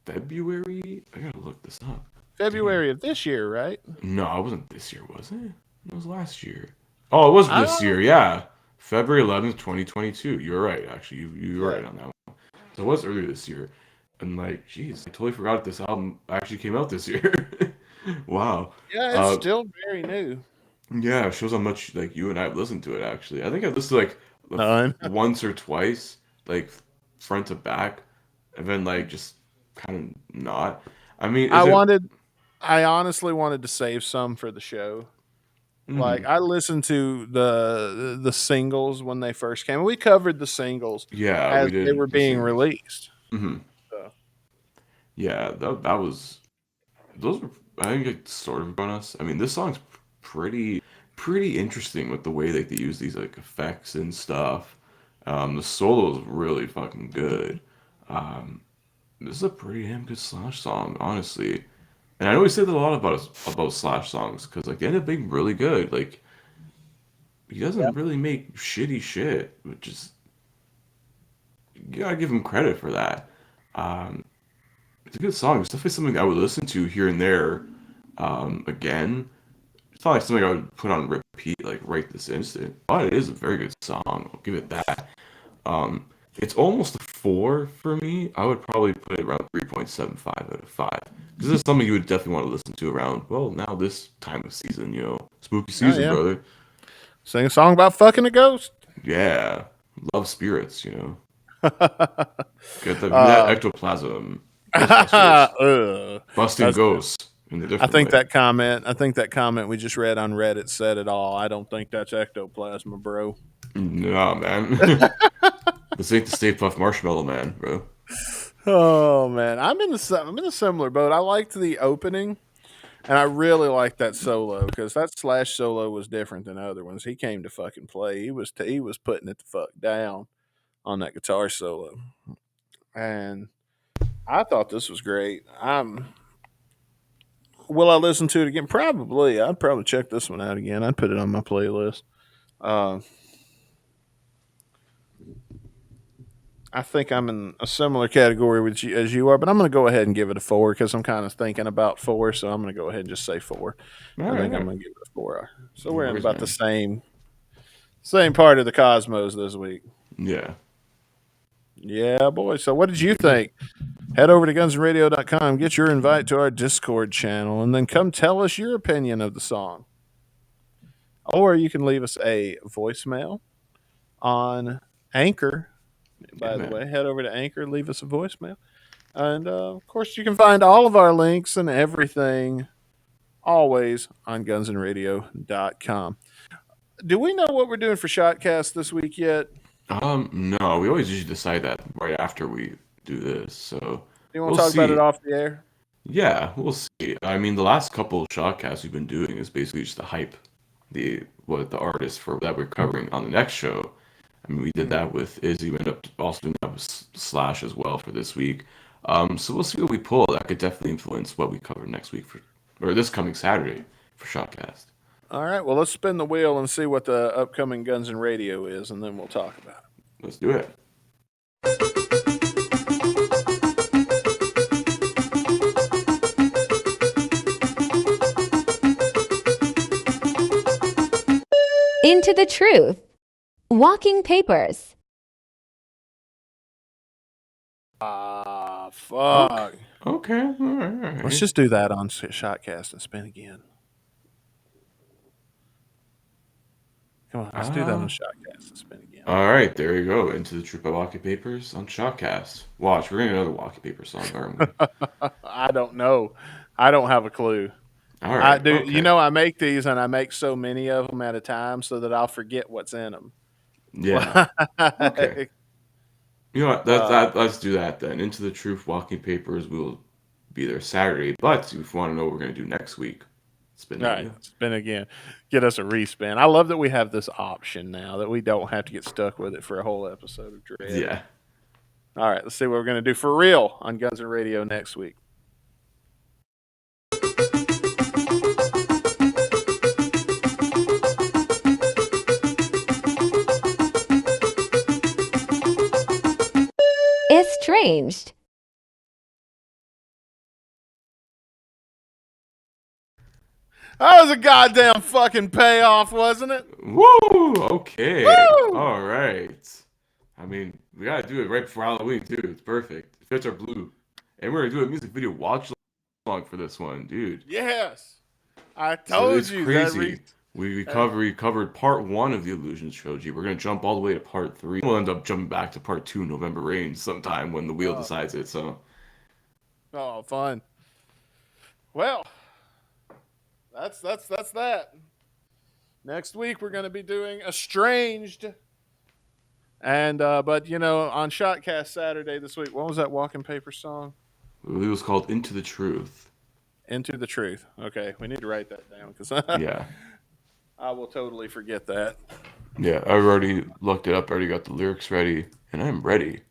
February. I gotta look this up. February of this year, right? No, it wasn't this year, was it? It was last year. Oh, it was this year, yeah. February 11th, 2022. You were right, actually. You were right on that one. So it was earlier this year. And like, geez, I totally forgot this album actually came out this year. Wow. Yeah, it's still very new. Yeah, it shows how much like you and I have listened to it actually. I think I've listened to like once or twice, like front to back, and then like just kind of not. I mean, I honestly wanted to save some for the show. Like I listened to the singles when they first came. We covered the singles as they were being released. Mm-hmm. So. Yeah, those were, I think, like, sort of bonus. I mean, this song's pretty interesting with the way that they use these like effects and stuff. The solo is really fucking good. This is a pretty damn good Slash song, honestly. And I know we say that a lot about Slash songs because like they end up being really good. Like he doesn't really make shitty shit, which is, you gotta give him credit for that. It's a good song. It's definitely something I would listen to here and there. Again, it's not like something I would put on repeat like right this instant, but it is a very good song. I'll give it that. It's almost a 4 for me. I would probably put it around 3.75 out of 5. Because this is something you would definitely want to listen to around, well, now this time of season, spooky season, brother. Sing a song about fucking a ghost. Yeah, love spirits, Get that ectoplasm. Busting ghosts. I think that comment we just read on Reddit said it all. I don't think that's ectoplasm, bro. No, man. This ain't the Stay Puft Marshmallow Man, bro. Oh man, I'm in a similar boat. I liked the opening, and I really liked that solo because that Slash solo was different than other ones. He came to fucking play. He was putting it the fuck down on that guitar solo, and I thought this was great. Will I listen to it again? Probably. I'd probably check this one out again. I'd put it on my playlist. Uh, I think I'm in a similar category with you, as you are, but I'm going to go ahead and give it a 4 because I'm kind of thinking about 4. So I'm going to go ahead and just say 4. All I right, think all I'm right. going to give it a 4. So No we're in worries, about man. the same part of the cosmos this week. Yeah. Yeah, boy. So what did you think? Head over to gunsradio.com, get your invite to our Discord channel, and then come tell us your opinion of the song. Or you can leave us a voicemail on Anchor. By the man. way, head over to Anchor, leave us a voicemail. And of course, you can find all of our links and everything always on gunsandradio.com. Do we know what we're doing for Shotcast this week yet? No, we always usually decide that right after we do this, so Do you want we'll to talk about see. it off the air? Yeah, we'll see. I mean, the last couple of shotcasts we've been doing is basically just to hype the artists for that we're covering on the next show. I mean, we did that with Izzy. We ended up also doing that with Slash as well for this week. So we'll see what we pull. That could definitely influence what we cover next week or this coming Saturday for Shotcast. All right, well, let's spin the wheel and see what the upcoming Guns and Radio is, and then we'll talk about it. Let's do it. Into the Truth. Walking Papers. Fuck. Okay. All right. Let's just do that on Shotcast and spin again. Come on, let's do that on Shotcast and spin again. All right, there you go. Into the Truth by Walkie Papers on Shotcast. Watch, we're gonna get another Walkie Paper song, aren't we? I don't know. I don't have a clue. All right. I do. Okay. You know, I make these and I make so many of them at a time so that I'll forget what's in them. Yeah. Okay. You know what? Let's do that then. Into the Truth Walking Papers will be there Saturday. But if you want to know what we're going to do next week, spin All that right, wheel. spin again. Get us a respin. I love that we have this option now that we don't have to get stuck with it for a whole episode of Dread. Yeah. All right, let's see what we're going to do for real on Guns and Radio next week. Estranged. That was a goddamn fucking payoff, wasn't it? Woo! Okay. Woo! All right. I mean, we got to do it right before Halloween, too. It's perfect. It fits our blue. And we're going to do a music video watch along for this one, dude. Yes. I So told it's you crazy. that. We covered part 1 of the Illusions trilogy. We're gonna jump all the way to part 3. We'll end up jumping back to part 2, November Rains, sometime when the wheel decides it. So Oh, fun. Well, that's that. Next week we're going to be doing Estranged. And but you know, on Shotcast Saturday this week, what was that Walking Paper song? it was called Into the Truth. Into the Truth. Okay, we need to write that down because Yeah, I will totally forget that. yeah. I've already looked it up. Already got the lyrics ready, and I'm ready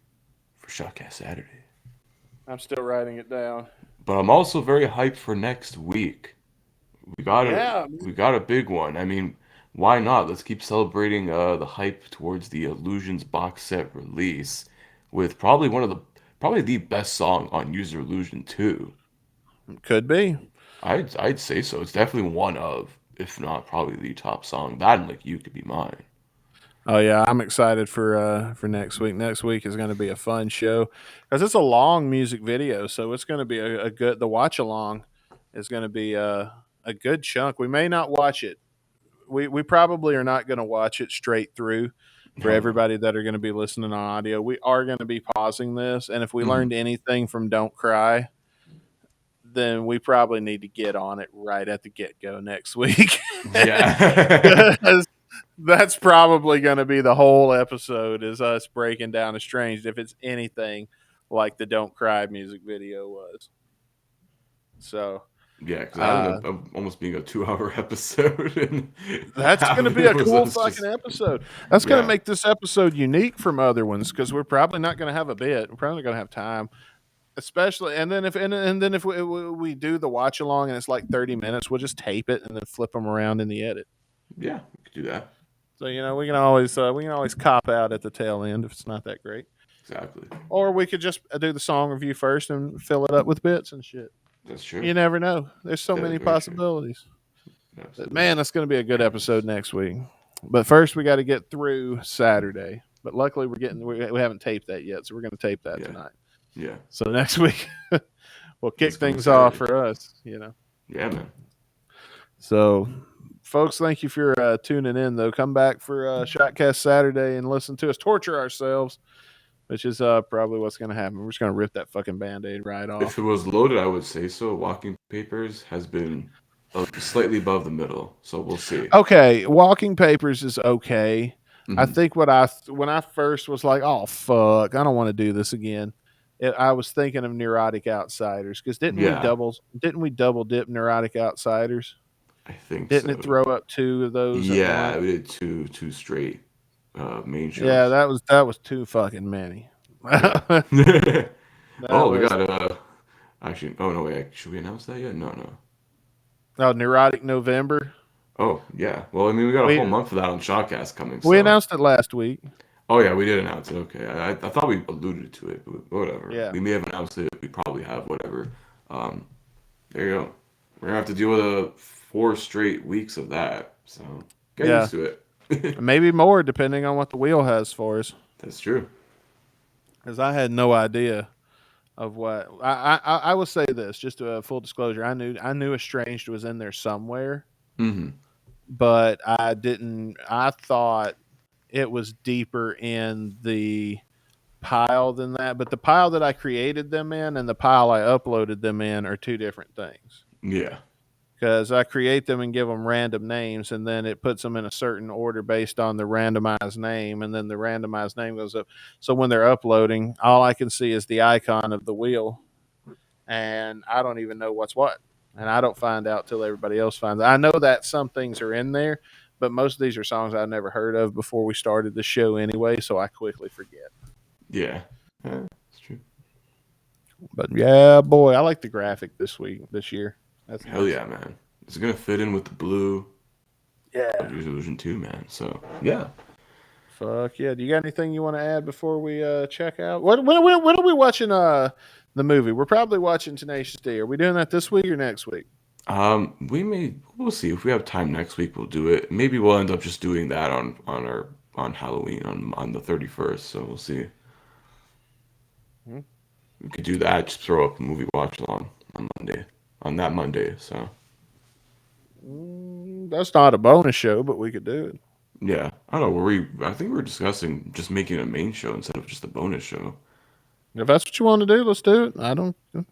for Shotcast Saturday. I'm still writing it down. But I'm also very hyped for next week. We got Yeah, a big one. I mean, why not? Let's keep celebrating the hype towards the Illusions box set release with probably the best song on User Illusion 2. could be. I'd say so. It's definitely one of, if not probably the top song. That and Like You Could Be Mine. Oh yeah, I'm excited for next week. Next week is going to be a fun show because it's a long music video, so it's going to be a good. The watch along is going to be a good chunk. We may not watch it. We probably are not going to watch it straight through. For No. everybody that are going to be listening on audio, we are going to be pausing this, and if we Mhm. learned anything from Don't Cry, then we probably need to get on it right at the get-go next week. Yeah. That's probably going to be the whole episode is us breaking down Estranged if it's anything like the Don't Cry music video was. So Yeah, because that ended up almost being a 2-hour episode. And that's half going to of be it a was cool us fucking just- episode. That's going to Yeah. make this episode unique from other ones because we're probably not going to have a bit. We're probably not going to have time. Especially, and then if we do the watch along and it's like 30 minutes, we'll just tape it and then flip them around in the edit. Yeah, we could do that. So we can always cop out at the tail end if it's not that great. Exactly. Or we could just do the song review first and fill it up with bits and shit. That's true. You never know. There's so That is many very true. possibilities. Absolutely. Man, that's going to be a good episode next week. But first, we got to get through Saturday. But luckily, we haven't taped that yet, so we're going to tape that tonight. Yeah. So next week, we'll kick Let's go things off Saturday. for us. Yeah, man. So, folks, thank you for tuning in. Though, come back for Shotcast Saturday and listen to us torture ourselves, which is probably what's going to happen. We're just going to rip that fucking Band-Aid right off. If it was loaded, I would say so. Walking Papers has been slightly above the middle, so we'll see. Okay, Walking Papers is okay. I Mhm. think when I first was like, oh fuck, I don't want to do this again. I was thinking of Neurotic Outsiders because didn't we double dip Neurotic Outsiders? I think Didn't so. it throw up two of those? Yeah, at we once? did two straight main shows. Yeah, that was too fucking many. Oh, we got actually. Oh no, wait. Should we announce that yet? No. Oh, Neurotic November. Oh yeah. Well, I mean, we got a We- whole month of that on Shotcast coming. We so- announced it last week. Oh yeah, we did announce it. Okay, I thought we alluded to it, but whatever. Yeah. We may have announced it. We probably have. Whatever. There you go. We're gonna have to deal with 4 straight weeks of that. So get Yeah. used to it. Maybe more, depending on what the wheel has for us. That's true. Because I had no idea of what I will say this, just a full disclosure. I knew Estranged was in there somewhere, Mm-hmm. but I didn't. I thought it was deeper in the pile than that. But the pile that I created them in and the pile I uploaded them in are two different things. Yeah. Because I create them and give them random names, and then it puts them in a certain order based on the randomized name, and then the randomized name goes up. So when they're uploading, all I can see is the icon of the wheel, and I don't even know what's what. And I don't find out till everybody else finds out. I know that some things are in there, but most of these are songs I've never heard of before we started the show anyway, so I quickly forget. Yeah. That's true. But yeah, boy, I like the graphic this year. That's Hell nice. yeah, man. It's gonna fit in with the blue Yeah. Illusion 2, man. So yeah. Fuck yeah! Do you got anything you want to add before we check out? When are we watching the movie? We're probably watching Tenacious D. Are we doing that this week or next week? We'll see if we have time next week. We'll do it. Maybe we'll end up just doing that on Halloween on the 31st. So we'll see. Hmm. We could do that. Just throw up a movie watch along on that Monday. So That's not a bonus show, but we could do it. yeah, I don't know. I think we were discussing just making a main show instead of just a bonus show. If that's what you want to do, let's do it. I don't know.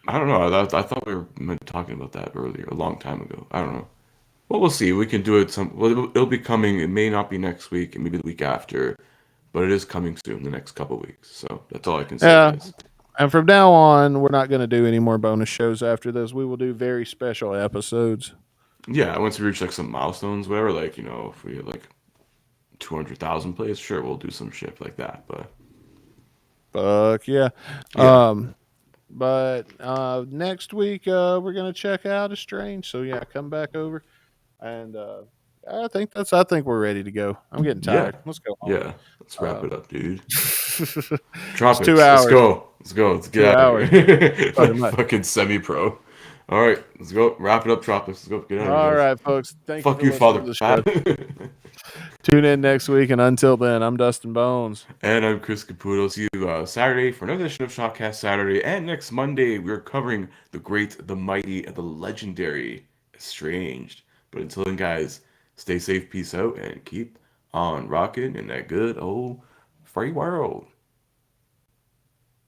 I thought we were talking about that earlier, a long time ago. I don't know. Well, we'll see. We can do it it'll be coming. It may not be next week, and maybe the week after, but it is coming soon, the next couple weeks. So that's all I can say. Yeah. Guys. And from now on, we're not going to do any more bonus shows after this. We will do very special episodes. Yeah, once we reach like some milestones, whatever, like, if we get like 200,000 plays, sure, we'll do some shit like that. But Fuck yeah. Yeah. But next week we're gonna check out Estranged. So yeah, come back over, and I think we're ready to go. I'm getting tired. Let's go home. yeah, let's wrap it up, dude. It's Drop it. 2 Let's hours. go. Let's get 2 out hours. of here. Pretty Like much. fucking semi-pro. All right, let's go. Wrap it up, Tropics. Let's go. Get out of here. All guys. right, folks. Thank Fuck you you, for listening Father. to the show. Tune in next week, and until then, I'm Dustin Bonez. And I'm Chris Caputo. See you Saturday for another edition of Shotcast Saturday. And next Monday, we're covering the great, the mighty, and the legendary Estranged. But until then, guys, stay safe, peace out, and keep on rocking in that good old free world.